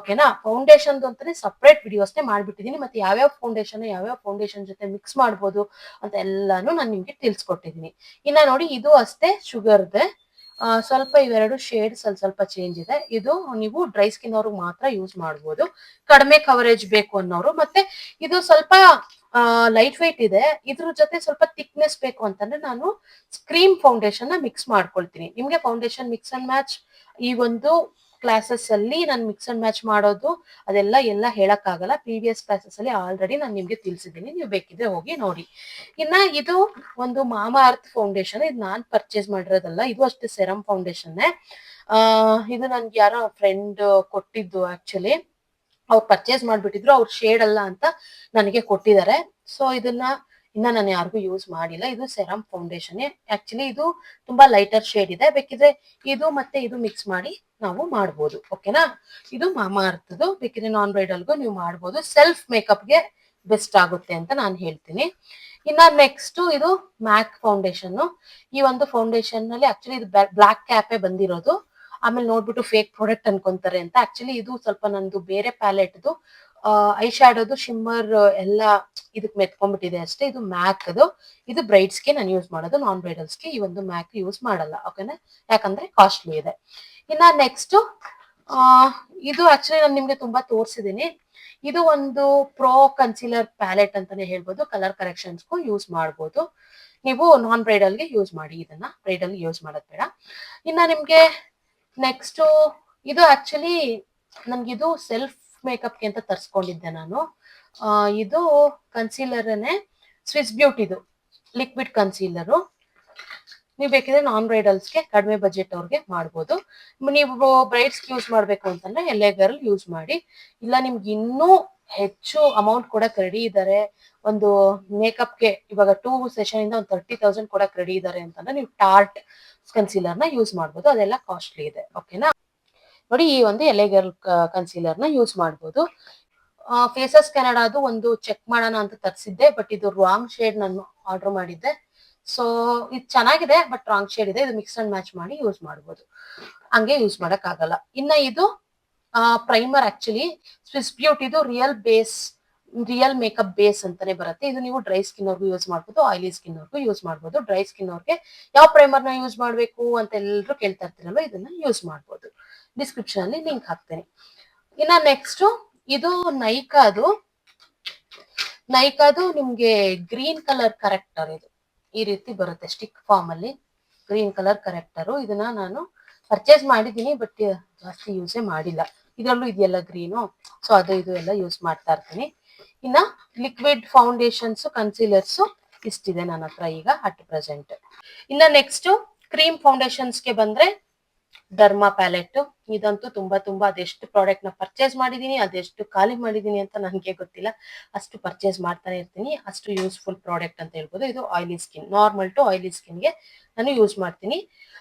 Speaker 1: ಓಕೆನಾ. ಫೌಂಡೇಶನ್ ಅಂತಾನೆ ಸಪ್ರೇಟ್ ವಿಡಿಯೋಸ್ನೇ ಮಾಡ್ಬಿಟ್ಟಿದೀನಿ, ಮತ್ತೆ ಯಾವ್ಯಾವ ಫೌಂಡೇಶನ್ ಜೊತೆ ಮಿಕ್ಸ್ ಮಾಡ್ಬೋದು ಅಂತ ಎಲ್ಲಾನು ನಾನು ನಿಮ್ಗೆ ತಿಳಿಸ್ಕೊಟ್ಟಿದ್ದೀನಿ. ಇನ್ನ ನೋಡಿ, ಇದು ಅಷ್ಟೇ ಶುಗರ್ದೆ, ಸ್ವಲ್ಪ ಇವೆರಡು ಶೇಡ್ಸ್ ಅಲ್ಲಿ ಸ್ವಲ್ಪ ಚೇಂಜ್ ಇದೆ. ಇದು ನೀವು ಡ್ರೈ ಸ್ಕಿನ್ ಅವ್ರಿಗೆ ಮಾತ್ರ ಯೂಸ್ ಮಾಡ್ಬೋದು, ಕಡಿಮೆ ಕವರೇಜ್ ಬೇಕು ಅನ್ನೋರು. ಮತ್ತೆ ಇದು ಸ್ವಲ್ಪ ಲೈಟ್ ವೆಯ್ಟ್ ಇದೆ, ಇದ್ರ ಜೊತೆ ಸ್ವಲ್ಪ ಥಿಕ್ನೆಸ್ ಬೇಕು ಅಂತಂದ್ರೆ ನಾನು ಕ್ರೀಮ್ ಫೌಂಡೇಶನ್ ನ ಮಿಕ್ಸ್ ಮಾಡ್ಕೊಳ್ತೀನಿ. ನಿಮ್ಗೆ ಫೌಂಡೇಶನ್ ಮಿಕ್ಸ್ ಅಂಡ್ ಮ್ಯಾಚ್ ಈ ಒಂದು ಕ್ಲಾಸಸ್ ಅಲ್ಲಿ ನಾನು ಮಿಕ್ಸ್ ಅಂಡ್ ಮ್ಯಾಚ್ ಮಾಡೋದು ಅದೆಲ್ಲ ಹೇಳಕ್ ಆಗಲ್ಲ. ಪ್ರೀವಿಯಸ್ ಕ್ಲಾಸಸ್ ಅಲ್ಲಿ ಆಲ್ರೆಡಿ ನಾನು ನಿಮ್ಗೆ ತಿಳಿಸಿದ್ದೀನಿ, ನೀವು ಬೇಕಿದ್ರೆ ಹೋಗಿ ನೋಡಿ. ಇನ್ನ ಇದು ಒಂದು ಮಾಮಾ ಅರ್ತ್ ಫೌಂಡೇಶನ್, ಇದು ನಾನ್ ಪರ್ಚೇಸ್ ಮಾಡಿರೋದಲ್ಲ, ಇದು ಅಷ್ಟೇ ಸೆರಮ್ ಫೌಂಡೇಶನ್. ಇದು ನನ್ಗೆ ಯಾರೋ ಫ್ರೆಂಡ್ ಕೊಟ್ಟಿದ್ದು. ಆಕ್ಚುಲಿ ಅವ್ರು ಪರ್ಚೇಸ್ ಮಾಡ್ಬಿಟ್ಟಿದ್ರು, ಅವ್ರ ಶೇಡ್ ಅಲ್ಲ ಅಂತ ನನಗೆ ಕೊಟ್ಟಿದ್ದಾರೆ. ಸೊ ಇದನ್ನ ಇನ್ನ ನಾನು ಯಾರಿಗೂ ಯೂಸ್ ಮಾಡಿಲ್ಲ. ಇದು ಸೆರಮ್ ಫೌಂಡೇಶನ್. ಆಕ್ಚುಲಿ ಇದು ತುಂಬಾ ಲೈಟರ್ ಶೇಡ್ ಇದೆ, ಬೇಕಿದ್ರೆ ಇದು ಮತ್ತೆ ಇದು ಮಿಕ್ಸ್ ಮಾಡಿ ನಾವು ಮಾಡ್ಬೋದು. ಓಕೆನಾ. ಇದು ಮಾಮಾ ಅರ್ಥದ್ದು, ಬೇಕಿದ್ರೆ ನಾನ್ ಬ್ರೈಡಲ್ಗೂ ನೀವು ಮಾಡ್ಬೋದು, ಸೆಲ್ಫ್ ಮೇಕಪ್ಗೆ ಬೆಸ್ಟ್ ಆಗುತ್ತೆ ಅಂತ ನಾನು ಹೇಳ್ತೀನಿ. ಇನ್ನ ನೆಕ್ಸ್ಟ್ ಇದು ಮ್ಯಾಕ್ ಫೌಂಡೇಶನ್. ಈ ಒಂದು ಫೌಂಡೇಶನ್ ನಲ್ಲಿ ಆಕ್ಚುಲಿ ಇದು ಬ್ಲಾಕ್ ಕ್ಯಾಪೇ ಬಂದಿರೋದು. ಆಮೇಲೆ ನೋಡ್ಬಿಟ್ಟು ಫೇಕ್ ಪ್ರಾಡಕ್ಟ್ ಅನ್ಕೊಂತಾರೆ ಅಂತ. ಆಕ್ಚುಲಿ ಇದು ಸ್ವಲ್ಪ ನಂದು ಬೇರೆ ಪ್ಯಾಲೆಟ್ದು ಐ ಶ್ಯಾಡೋದು ಶಿಮ್ಮರ್ ಎಲ್ಲ ಇದಕ್ ಮೆತ್ಕೊಂಡ್ಬಿಟ್ಟಿದೆ ಅಷ್ಟೇ. ಇದು ಮ್ಯಾಕ್ ಅದು. ಇದು ಬ್ರೈಡ್ಸ್ಗೆ ನಾನು ಯೂಸ್ ಮಾಡೋದು, ನಾನ್ ಬ್ರೈಡಲ್ಸ್ಗೆ ಈ ಒಂದು ಮ್ಯಾಕ್ ಯೂಸ್ ಮಾಡಲ್ಲ. ಓಕೆನಾ, ಯಾಕಂದ್ರೆ ಕಾಸ್ಟ್ಲಿ ಇದೆ. ಇನ್ನ ನೆಕ್ಸ್ಟ್ ಇದು ಆಕ್ಚುಲಿ ನಾನು ನಿಮ್ಗೆ ತುಂಬಾ ತೋರಿಸಿದೀನಿ. ಇದು ಒಂದು ಪ್ರೋ ಕನ್ಸಿಲರ್ ಪ್ಯಾಲೆಟ್ ಅಂತಾನೆ ಹೇಳ್ಬೋದು. ಕಲರ್ ಕರೆಕ್ಷನ್ಸ್ಗೂ ಯೂಸ್ ಮಾಡ್ಬೋದು. ನೀವು ನಾನ್ ಬ್ರೈಡಲ್ಗೆ ಯೂಸ್ ಮಾಡಿ, ಇದನ್ನ ಬ್ರೈಡಲ್ ಯೂಸ್ ಮಾಡೋದ್ ಬೇಡ. ಇನ್ನ ನಿಮ್ಗೆ ನೆಕ್ಸ್ಟ್ ಇದು ಆಕ್ಚುಲಿ ನನ್ಗಿದು ಸೆಲ್ಫ್ ಮೇಕಪ್ಗೆ ಅಂತ ತರ್ಸ್ಕೊಂಡಿದ್ದೆ ನಾನು. ಇದು ಕನ್ಸೀಲರ್ನೇ, ಸ್ವಿಸ್ ಬ್ಯೂಟಿದು ಲಿಕ್ವಿಡ್ ಕನ್ಸೀಲರು. ನೀವು ಬೇಕಿದ್ರೆ ನಾನ್ ಬ್ರೈಡಲ್ಸ್ಗೆ ಕಡಿಮೆ ಬಜೆಟ್ ಅವ್ರಿಗೆ ಮಾಡ್ಬೋದು. ನೀವು ಬ್ರೈಡ್ಸ್ಗೆ ಯೂಸ್ ಮಾಡ್ಬೇಕು ಅಂತಂದ್ರೆ ಎಲೆ ಗರ್ಲ್ ಯೂಸ್ ಮಾಡಿ. ಇಲ್ಲ ನಿಮ್ಗೆ ಇನ್ನೂ ಹೆಚ್ಚು ಅಮೌಂಟ್ ಕೊಡಕ್ ರೆಡಿ ಇದ್ದಾರೆ, ಒಂದು ಮೇಕಪ್ಗೆ ಇವಾಗ 2 ಸೆಷನ್ ಇಂದ ಒಂದು 30,000 ಕೊಡಕ್ ರೆಡಿ ಇದ್ದಾರೆ ಅಂತಂದ್ರೆ ನೀವು ಟಾರ್ಟ್ ಕನ್ಸೀಲರ್ ನ ಯೂಸ್ ಮಾಡ್ಬೋದು. ಅದೆಲ್ಲ ಕಾಸ್ಟ್ಲಿ ಇದೆ. ಓಕೆನಾ, ನೋಡಿ ಈ ಒಂದು ಎಲೆ ಗರ್ಲ್ ಕನ್ಸೀಲರ್ ನ ಯೂಸ್ ಮಾಡ್ಬೋದು. ಫೇಸಸ್ ಕೆನಡಾದು ಒಂದು ಚೆಕ್ ಮಾಡೋಣ ಅಂತ ತರಿಸಿದ್ದೆ, ಬಟ್ ಇದು ರಾಂಗ್ ಶೇಡ್ ನಾನು ಆರ್ಡರ್ ಮಾಡಿದ್ದೆ. ಸೊ ಇದು ಚೆನ್ನಾಗಿದೆ, ಬಟ್ ರಾಂಗ್ ಶೇಡ್ ಇದೆ. ಇದು ಮಿಕ್ಸ್ ಅಂಡ್ ಮ್ಯಾಚ್ ಮಾಡಿ ಯೂಸ್ ಮಾಡ್ಬೋದು, ಹಂಗೆ ಯೂಸ್ ಮಾಡಕ್ ಆಗಲ್ಲ. ಇನ್ನ ಇದು ಪ್ರೈಮರ್ ಆಕ್ಚುಲಿ ಸ್ವಿಸ್ ಬ್ಯೂಟಿದು ರಿಯಲ್ ಮೇಕಪ್ ಬೇಸ್ ಅಂತಾನೆ ಬರುತ್ತೆ. ಇದು ನೀವು ಡ್ರೈ ಸ್ಕಿನ್ ಅವ್ರಿಗೂ ಯೂಸ್ ಮಾಡ್ಬೋದು, ಆಯಿಲಿ ಸ್ಕಿನ್ ಅವ್ರಿಗೂ ಯೂಸ್ ಮಾಡ್ಬೋದು. ಡ್ರೈ ಸ್ಕಿನ್ ಅವ್ರಿಗೆ ಯಾವ ಪ್ರೈಮರ್ ನ ಯೂಸ್ ಮಾಡ್ಬೇಕು ಅಂತ ಎಲ್ಲರೂ ಕೇಳ್ತಾ ಇರ್ತೀರಲ್ವ, ಇದನ್ನ ಯೂಸ್ ಮಾಡ್ಬೋದು. ಡಿಸ್ಕ್ರಿಪ್ಷನ್ ಅಲ್ಲಿ ಲಿಂಕ್ ಹಾಕ್ತೇನೆ. ಇನ್ನ ನೆಕ್ಸ್ಟ್ ಇದು ನೈಕಾದು ನಿಮ್ಗೆ ಗ್ರೀನ್ ಕಲರ್ ಕರೆಕ್ಟರ್. ಇದು ಈ ರೀತಿ ಬರುತ್ತೆ ಸ್ಟಿಕ್ ಫಾರ್ಮ್ ಅಲ್ಲಿ, ಗ್ರೀನ್ ಕಲರ್ ಕರೆಕ್ಟರು. ಇದನ್ನ ನಾನು ಪರ್ಚೇಸ್ ಮಾಡಿದೀನಿ, ಬಟ್ ಜಾಸ್ತಿ ಯೂಸೇ ಮಾಡಿಲ್ಲ. ಇದ್ರಲ್ಲೂ ಇದೆಲ್ಲ ಗ್ರೀನು, ಸೊ ಅದು ಇದು ಎಲ್ಲ ಯೂಸ್ ಮಾಡ್ತಾ ಇರ್ತೀನಿ. ಇನ್ನ ಲಿಕ್ವಿಡ್ ಫೌಂಡೇಶನ್ಸ್, ಕನ್ಸೀಲರ್ಸ್ ಇಷ್ಟಿದೆ ನನ್ನ ಹತ್ರ ಈಗ ಅಟ್ ಪ್ರೆಸೆಂಟ್. ಇನ್ನ ನೆಕ್ಸ್ಟ್ ಕ್ರೀಮ್ ಫೌಂಡೇಶನ್ಸ್ಗೆ ಬಂದ್ರೆ ಡರ್ಮಾ ಪ್ಯಾಲೆಟ್. ಇದಂತೂ ತುಂಬಾ ಅದೆಷ್ಟು ಪ್ರಾಡಕ್ಟ್ ನ ಪರ್ಚೇಸ್ ಮಾಡಿದೀನಿ, ಅದೆಷ್ಟು ಖಾಲಿ ಮಾಡಿದೀನಿ ಅಂತ ನನಗೆ ಗೊತ್ತಿಲ್ಲ. ಅಷ್ಟು ಪರ್ಚೇಸ್ ಮಾಡ್ತಾನೆ ಇರ್ತೀನಿ, ಅಷ್ಟು ಯೂಸ್ಫುಲ್ ಪ್ರಾಡಕ್ಟ್ ಅಂತ ಹೇಳ್ಬೋದು. ಇದು oily skin, normal to oily ಸ್ಕಿನ್ಗೆ ನಾನು ಯೂಸ್ ಮಾಡ್ತೀನಿ.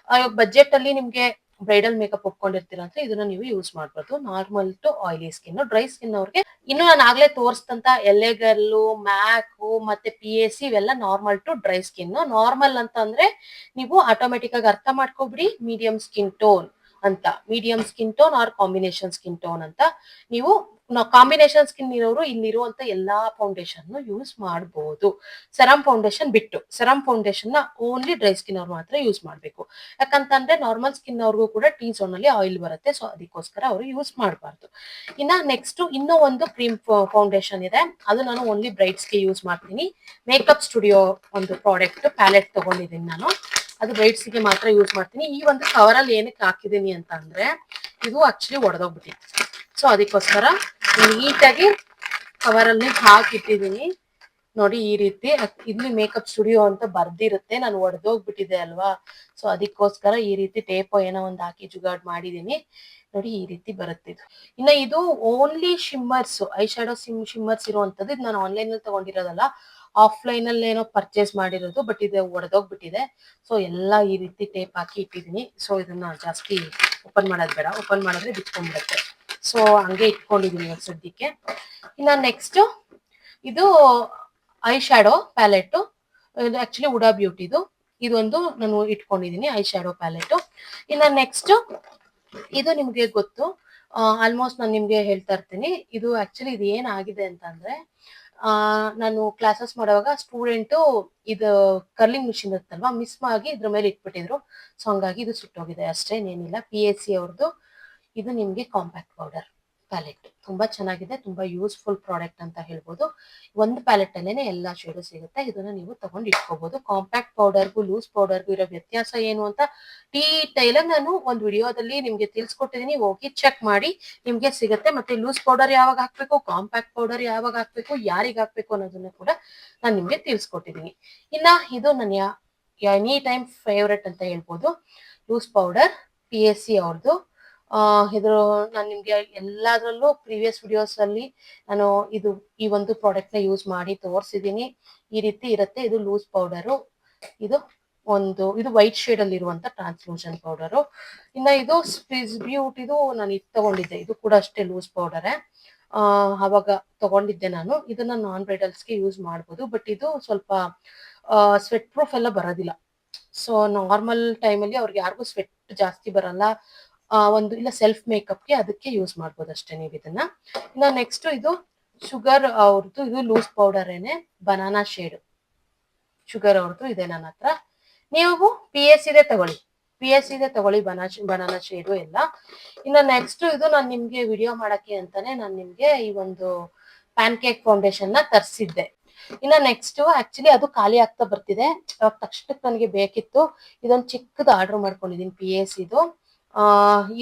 Speaker 1: ಬಜೆಟ್ ಅಲ್ಲಿ ನಿಮ್ಗೆ ಬ್ರೈಡಲ್ ಮೇಕಪ್ ಒಪ್ಕೊಂಡಿರ್ತೀರ ಅಂತ ಇದನ್ನ ನೀವು ಯೂಸ್ ಮಾಡ್ಬೋದು. Normal to oily skin, dry skin ಅವ್ರಿಗೆ ಇನ್ನು ನಾನು ಆಗ್ಲೇ ತೋರಿಸ್ತಂತ ಎಲೆಗರ್ಲು, ಮ್ಯಾಕು ಮತ್ತೆ PAC ಇವೆಲ್ಲ normal to dry skin. Normal ಅಂತ ಅಂದ್ರೆ ನೀವು ಆಟೋಮೆಟಿಕ್ ಆಗಿ ಅರ್ಥ ಮಾಡ್ಕೊಬಿಡಿ, ಮೀಡಿಯಂ ಸ್ಕಿನ್ ಟೋನ್ ಅಂತ. Medium skin tone or combination skin tone ಅಂತ. ನೀವು ಕಾಂಬಿನೇಷನ್ ಸ್ಕಿನ್ ಇರೋರು ಇಲ್ಲಿರುವಂತ ಎಲ್ಲಾ ಫೌಂಡೇಶನ್ ಯೂಸ್ ಮಾಡಬಹುದು, ಸೆರಮ್ ಫೌಂಡೇಶನ್ ಬಿಟ್ಟು. ಸೆರಮ್ ಫೌಂಡೇಶನ್ ನ ಓನ್ಲಿ ಡ್ರೈ ಸ್ಕಿನ್ ಅವ್ರು ಮಾತ್ರ ಯೂಸ್ ಮಾಡ್ಬೇಕು. ಯಾಕಂತಂದ್ರೆ ನಾರ್ಮಲ್ ಸ್ಕಿನ್ ಅವ್ರಿಗೂ ಕೂಡ ಟೀ ಝೋನ್ ಅಲ್ಲಿ ಆಯಿಲ್ ಬರುತ್ತೆ, ಸೊ ಅದಕ್ಕೋಸ್ಕರ ಅವರು ಯೂಸ್ ಮಾಡಬಾರ್ದು. ಇನ್ನ ನೆಕ್ಸ್ಟ್ ಇನ್ನೂ ಒಂದು ಕ್ರೀಮ್ ಫೌಂಡೇಶನ್ ಇದೆ, ಅದು ನಾನು ಓನ್ಲಿ ಬ್ರೈಡ್ಸ್ಗೆ ಯೂಸ್ ಮಾಡ್ತೀನಿ. ಮೇಕಪ್ ಸ್ಟುಡಿಯೋ ಒಂದು ಪ್ರಾಡಕ್ಟ್ ಪ್ಯಾಲೆಟ್ ತಗೊಂಡಿದ್ದೀನಿ ನಾನು, ಅದು ಬ್ರೈಡ್ಸ್ಗೆ ಮಾತ್ರ ಯೂಸ್ ಮಾಡ್ತೀನಿ. ಈ ಒಂದು ಕವರ್ ಅಲ್ಲಿ ಏನಕ್ಕೆ ಹಾಕಿದೀನಿ ಅಂತ ಅಂದ್ರೆ ಇದು ಆಕ್ಚುಲಿ ಒಡೆದೋಗ್ಬಿಟ್ಟಿದೆ, ಸೊ ಅದಕ್ಕೋಸ್ಕರ ನೀಟಾಗಿ ಕವರ್ ಅಲ್ಲಿ ಹಾಕಿಟ್ಟಿದೀನಿ. ನೋಡಿ ಈ ರೀತಿ, ಇಲ್ಲಿ ಮೇಕಪ್ ಸ್ಟುಡಿಯೋ ಅಂತ ಬರ್ದಿರುತ್ತೆ, ನಾನು ಒಡೆದೋಗ್ಬಿಟ್ಟಿದೆ ಅಲ್ವಾ, ಸೊ ಅದಕ್ಕೋಸ್ಕರ ಈ ರೀತಿ ಟೇಪೋ ಏನೋ ಒಂದು ಹಾಕಿ ಜುಗಾಡ್ ಮಾಡಿದೀನಿ. ನೋಡಿ ಈ ರೀತಿ ಬರುತ್ತೆ ಇದು. ಇನ್ನ ಇದು ಓನ್ಲಿ ಶಿಮ್ಮರ್ಸ್, ಐ ಶ್ಯಾಡೋ ಶಿಮ್ಮರ್ಸ್ ಇರುವಂತದ್ದು. ಇದು ನಾನು ಆನ್ಲೈನ್ ಅಲ್ಲಿ ತಗೊಂಡಿರೋದಲ್ಲ, ಆಫ್ಲೈನ್ ಅಲ್ಲಿ ಏನೋ ಪರ್ಚೇಸ್ ಮಾಡಿರೋದು, ಬಟ್ ಇದು ಒಡೆದೋಗ್ಬಿಟ್ಟಿದೆ. ಸೊ ಎಲ್ಲ ಈ ರೀತಿ ಟೇಪ್ ಹಾಕಿ ಇಟ್ಟಿದೀನಿ. ಸೊ ಇದನ್ನ ಜಾಸ್ತಿ ಓಪನ್ ಮಾಡೋದ್ ಬೇಡ, ಓಪನ್ ಮಾಡಿದ್ರೆ ಬಿಟ್ಕೊಂಡ್ಬಿಡುತ್ತೆ. ಸೊ ಹಂಗೆ ಇಟ್ಕೊಂಡಿದೀನಿ ಸದ್ಯಕ್ಕೆ. ಇನ್ನ ನೆಕ್ಸ್ಟ್ ಇದು ಐ ಶ್ಯಾಡೋ ಪ್ಯಾಲೆಟ್. ಇದು ಆಕ್ಚುಲಿ ಹುಡಾ ಬ್ಯೂಟಿದು. ಇದೊಂದು ನಾನು ಇಟ್ಕೊಂಡಿದೀನಿ ಐ ಶ್ಯಾಡೋ ಪ್ಯಾಲೆಟ್. ಇನ್ನ ನೆಕ್ಸ್ಟ್ ಇದು ನಿಮ್ಗೆ ಗೊತ್ತು, ಆಲ್ಮೋಸ್ಟ್ ನಾನು ನಿಮ್ಗೆ ಹೇಳ್ತಾ ಇರ್ತೀನಿ. ಇದು ಆಕ್ಚುಲಿ ಇದು ಏನಾಗಿದೆ ಅಂತಂದ್ರೆ, ನಾನು ಕ್ಲಾಸಸ್ ಮಾಡುವಾಗ ಸ್ಟೂಡೆಂಟು ಇದು ಕರ್ಲಿಂಗ್ ಮಿಷಿನ್ ಇರುತ್ತಲ್ವಾ, ಮಿಸ್ ಆಗಿ ಇದ್ರ ಮೇಲೆ ಇಟ್ಬಿಟ್ಟಿದ್ರು. ಸೊ ಹಂಗಾಗಿ ಇದು ಸುಟ್ಟೋಗಿದೆ ಅಷ್ಟೇ, ಏನಿಲ್ಲ. PAC ಅವ್ರದ್ದು ಇದು ನಿಮ್ಗೆ ಕಾಂಪ್ಯಾಕ್ಟ್ ಪೌಡರ್ ಪ್ಯಾಲೆಟ್. ತುಂಬಾ ಚೆನ್ನಾಗಿದೆ, ತುಂಬಾ ಯೂಸ್ಫುಲ್ ಪ್ರಾಡಕ್ಟ್ ಅಂತ ಹೇಳ್ಬೋದು. ಒಂದು ಪ್ಯಾಲೆಟ್ ಅಲ್ಲೇನೆ ಎಲ್ಲಾ ಶೇಡು ಸಿಗುತ್ತೆ, ಇದನ್ನ ನೀವು ತಗೊಂಡು ಇಟ್ಕೋಬಹುದು. ಕಾಂಪ್ಯಾಕ್ಟ್ ಪೌಡರ್ಗೂ ಲೂಸ್ ಪೌಡರ್ಗೂ ಇರೋ ವ್ಯತ್ಯಾಸ ಏನು ಅಂತ ಡೀಟೈಲ್ ನಾನು ಒಂದು ವಿಡಿಯೋದಲ್ಲಿ ನಿಮ್ಗೆ ತಿಳಿಸ್ಕೊಟ್ಟಿದೀನಿ, ಹೋಗಿ ಚೆಕ್ ಮಾಡಿ, ನಿಮ್ಗೆ ಸಿಗುತ್ತೆ. ಮತ್ತೆ ಲೂಸ್ ಪೌಡರ್ ಯಾವಾಗ ಹಾಕ್ಬೇಕು, ಕಾಂಪ್ಯಾಕ್ಟ್ ಪೌಡರ್ ಯಾವಾಗ ಹಾಕ್ಬೇಕು, ಯಾರಿಗ ಹಾಕ್ಬೇಕು ಅನ್ನೋದನ್ನ ಕೂಡ ನಾನು ನಿಮ್ಗೆ ತಿಳಿಸ್ಕೊಟ್ಟಿದೀನಿ. ಇನ್ನ ಇದು ನನ್ನ ಎನಿ ಟೈಮ್ ಫೇವ್ರೆಟ್ ಅಂತ ಹೇಳ್ಬೋದು, ಲೂಸ್ ಪೌಡರ್ PAC ಅವ್ರದ್ದು. ಇದ್ರ ನಾನು ನಿಮ್ಗೆ ಎಲ್ಲಾದ್ರಲ್ಲೂ ಪ್ರೀವಿಯಸ್ ವಿಡಿಯೋಸ್ ಅಲ್ಲಿ ನಾನು ಈ ಒಂದು ಪ್ರಾಡಕ್ಟ್ ನ ಯೂಸ್ ಮಾಡಿ ತೋರಿಸಿದೀನಿ. ಈ ರೀತಿ ಇರುತ್ತೆ. ಇದು ಲೂಸ್ ಪೌಡರು, ಇದು ವೈಟ್ ಶೇಡ್ ಅಲ್ಲಿ ಇರುವಂತ ಟ್ರಾನ್ಸ್ಲೂಷನ್ ಪೌಡರು. ಇನ್ನ ಇದು ಸ್ವಿಸ್ ಬ್ಯೂಟಿದು ನಾನು ಇದು ತಗೊಂಡಿದ್ದೆ, ಇದು ಕೂಡ ಅಷ್ಟೇ ಲೂಸ್ ಪೌಡರೇ. ಅವಾಗ ತಗೊಂಡಿದ್ದೆ ನಾನು. ಇದನ್ನ ನಾನ್ ಬ್ರೈಡಲ್ಸ್ಗೆ ಯೂಸ್ ಮಾಡ್ಬೋದು, ಬಟ್ ಇದು ಸ್ವಲ್ಪ ಸ್ವೆಟ್ ಪ್ರೂಫ್ ಎಲ್ಲ ಬರೋದಿಲ್ಲ. ಸೊ ನಾರ್ಮಲ್ ಟೈಮಲ್ಲಿ ಅವ್ರಿಗೆ ಯಾರಿಗೂ ಸ್ವೆಟ್ ಜಾಸ್ತಿ ಬರಲ್ಲ, ಒಂದು ಇಲ್ಲ ಸೆಲ್ಫ್ ಮೇಕಪ್ಗೆ ಅದಕ್ಕೆ ಯೂಸ್ ಮಾಡ್ಬೋದು ಅಷ್ಟೇ ನೀವು ಇದನ್ನ. ಇನ್ನ ನೆಕ್ಸ್ಟ್ ಇದು ಶುಗರ್ ಅವ್ರದ್ದು, ಇದು ಲೂಸ್ ಪೌಡರ್ ಏನೆ, ಬನಾನಾ ಶೇಡ್ ಶುಗರ್ ಅವ್ರದ್ದು ಇದೆ ನನ್ನ ಹತ್ರ. ನೀವು PS ಇದೆ ತಗೊಳ್ಳಿ, PS ಇದೆ ತಗೊಳ್ಳಿ, ಬನಾನಾ ಶೇಡು ಎಲ್ಲ. ಇನ್ನ ನೆಕ್ಸ್ಟ್ ಇದು ನಾನು ನಿಮ್ಗೆ ವಿಡಿಯೋ ಮಾಡಕ್ಕೆ ಅಂತಾನೆ ನಾನು ನಿಮ್ಗೆ ಈ ಒಂದು ಪ್ಯಾನ್ ಕೇಕ್ ಫೌಂಡೇಶನ್ ನ ತರಿಸಿದ್ದೆ. ಇನ್ನ ನೆಕ್ಸ್ಟ್ ಆಕ್ಚುಲಿ ಅದು ಖಾಲಿ ಆಗ್ತಾ ಬರ್ತಿದೆ, ತಕ್ಷಣಕ್ಕೆ ನನಗೆ ಬೇಕಿತ್ತು. ಇದೊಂದು ಚಿಕ್ಕದು ಆರ್ಡರ್ ಮಾಡ್ಕೊಂಡಿದೀನಿ PS ಇದು.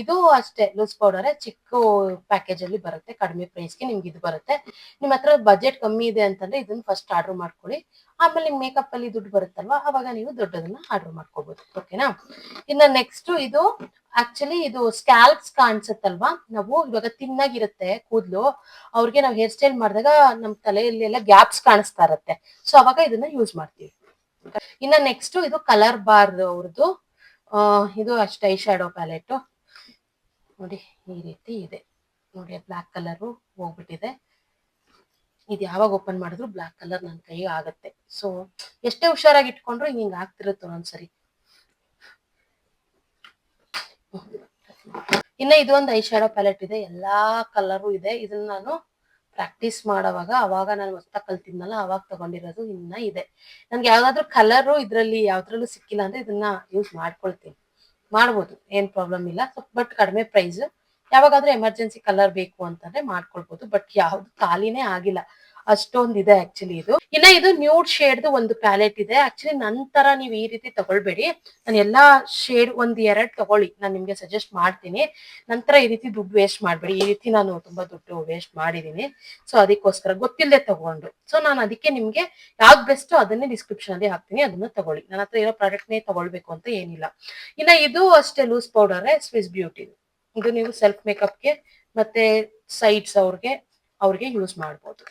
Speaker 1: ಇದು ಅಷ್ಟೇ ಲೂಸ್ ಪೌಡರ್, ಚಿಕ್ಕ ಪ್ಯಾಕೇಜ್ ಅಲ್ಲಿ ಬರುತ್ತೆ, ಕಡಿಮೆ ಪ್ರೈಸ್ಗೆ ನಿಮ್ಗೆ ಇದು ಬರುತ್ತೆ. ನಿಮ್ ಹತ್ರ ಬಜೆಟ್ ಕಮ್ಮಿ ಇದೆ ಅಂತಂದ್ರೆ ಇದನ್ನ ಫಸ್ಟ್ ಆರ್ಡರ್ ಮಾಡ್ಕೊಳ್ಳಿ, ಆಮೇಲೆ ನಿಮ್ ಮೇಕಪ್ ಅಲ್ಲಿ ದುಡ್ಡು ಬರುತ್ತಲ್ವಾ ಅವಾಗ ನೀವು ದೊಡ್ಡದನ್ನ ಆರ್ಡರ್ ಮಾಡ್ಕೋಬಹುದು. ಓಕೆನಾ. ಇನ್ನ ನೆಕ್ಸ್ಟ್ ಇದು ಆಕ್ಚುಲಿ ಇದು ಸ್ಕ್ಯಾಲ್ಪ್ಸ್ ಕಾಣಿಸುತ್ತಲ್ವಾ, ನಾವು ಇವಾಗ ತಿನ್ನಾಗಿರುತ್ತೆ ಕೂದಲು, ಅವ್ರಿಗೆ ನಾವು ಹೇರ್ ಸ್ಟೈಲ್ ಮಾಡಿದಾಗ ನಮ್ ತಲೆಯಲ್ಲಿ ಎಲ್ಲ ಗ್ಯಾಪ್ಸ್ ಕಾಣಿಸ್ತಾ ಇರತ್ತೆ, ಸೊ ಅವಾಗ ಇದನ್ನ ಯೂಸ್ ಮಾಡ್ತೀವಿ. ಇನ್ನ ನೆಕ್ಸ್ಟ್ ಇದು ಕಲರ್ ಬಾರ್ ಅವ್ರದ್ದು, ಇದು ಅಷ್ಟೇ ಐ ಶ್ಯಾಡೋ ಪ್ಯಾಲೆಟ್ ನೋಡಿ, ಈ ರೀತಿ ಇದೆ ನೋಡಿ. ಬ್ಲಾಕ್ ಕಲರ್ ಹೋಗ್ಬಿಟ್ಟಿದೆ, ಇದು ಯಾವಾಗ ಓಪನ್ ಮಾಡಿದ್ರು ಬ್ಲಾಕ್ ಕಲರ್ ನನ್ನ ಕೈಗೆ ಆಗತ್ತೆ. ಸೊ ಎಷ್ಟೇ ಹುಷಾರಾಗಿ ಇಟ್ಕೊಂಡ್ರು ಹಿಂಗ್ ಆಗ್ತಿರುತ್ತೆ ಒಂದ್ಸರಿ. ಇನ್ನ ಇದು ಒಂದು ಐ ಶ್ಯಾಡೋ ಪ್ಯಾಲೆಟ್ ಇದೆ, ಎಲ್ಲಾ ಕಲರು ಇದೆ. ಇದನ್ನ ನಾನು ಪ್ರಾಕ್ಟೀಸ್ ಮಾಡೋವಾಗ ಅವಾಗ ನಾನು ಹೊಸ್ದಾಗಿ ಕಲ್ತಿದ್ನಲ್ಲ ಅವಾಗ ತಗೊಂಡಿರೋದು, ಇನ್ನ ಇದೆ. ನನ್ಗೆ ಯಾವ್ದಾದ್ರು ಕಲರು ಇದ್ರಲ್ಲಿ ಯಾವ್ದ್ರಲ್ಲೂ ಸಿಕ್ಕಿಲ್ಲ ಅಂದ್ರೆ ಇದನ್ನ ಯೂಸ್ ಮಾಡ್ಕೊಳ್ತೀನಿ, ಮಾಡ್ಬೋದು, ಏನ್ ಪ್ರಾಬ್ಲಮ್ ಇಲ್ಲ. ಬಟ್ ಕಡಿಮೆ ಪ್ರೈಸ್, ಯಾವಾಗಾದ್ರೂ ಎಮರ್ಜೆನ್ಸಿ ಕಲರ್ ಬೇಕು ಅಂತಂದ್ರೆ ಮಾಡ್ಕೊಳ್ಬೋದು. ಬಟ್ ಯಾವ್ದು ಖಾಲಿನೇ ಆಗಿಲ್ಲ, ಅಷ್ಟೊಂದಿದೆ ಆಕ್ಚುಲಿ ಇದು. ಇನ್ನ ಇದು ನ್ಯೂಡ್ ಶೇಡ್ ಒಂದು ಪ್ಯಾಲೆಟ್ ಇದೆ. ಆಕ್ಚುಲಿ ನಂತರ ನೀವು ಈ ರೀತಿ ತಗೊಳ್ಬೇಡಿ, ನಾನು ಎಲ್ಲಾ ಶೇಡ್ ಒಂದ್ 2 ತಗೊಳ್ಳಿ, ನಾನು ನಿಮ್ಗೆ ಸಜೆಸ್ಟ್ ಮಾಡ್ತೀನಿ. ನಂತರ ಈ ರೀತಿ ದುಡ್ಡು ವೇಸ್ಟ್ ಮಾಡ್ಬೇಡಿ, ಈ ರೀತಿ ನಾನು ತುಂಬಾ ದುಡ್ಡು ವೇಸ್ಟ್ ಮಾಡಿದೀನಿ. ಸೊ ಅದಕ್ಕೋಸ್ಕರ ಗೊತ್ತಿಲ್ಲದೆ ತಗೊಂಡು, ಸೊ ನಾನು ಅದಕ್ಕೆ ನಿಮ್ಗೆ ಯಾವ್ದು ಬೆಸ್ಟ್ ಅದನ್ನೇ ಡಿಸ್ಕ್ರಿಪ್ಷನ್ ಅಲ್ಲಿ ಹಾಕ್ತೀನಿ, ಅದನ್ನ ತಗೊಳ್ಳಿ. ನನ್ನ ಹತ್ರ ಇರೋ ಪ್ರಾಡಕ್ಟ್ ನೇ ತಗೊಳ್ಬೇಕು ಅಂತ ಏನಿಲ್ಲ. ಇನ್ನ ಇದು ಅಷ್ಟೇ ಲೂಸ್ ಪೌಡರ್, ಸ್ವಿಸ್ ಬ್ಯೂಟಿ, ಇದು ನೀವು ಸೆಲ್ಫ್ ಮೇಕಪ್ಗೆ ಮತ್ತೆ ಸೈಡ್ಸ್ ಅವ್ರಿಗೆ ಯೂಸ್ ಮಾಡ್ಬೋದು.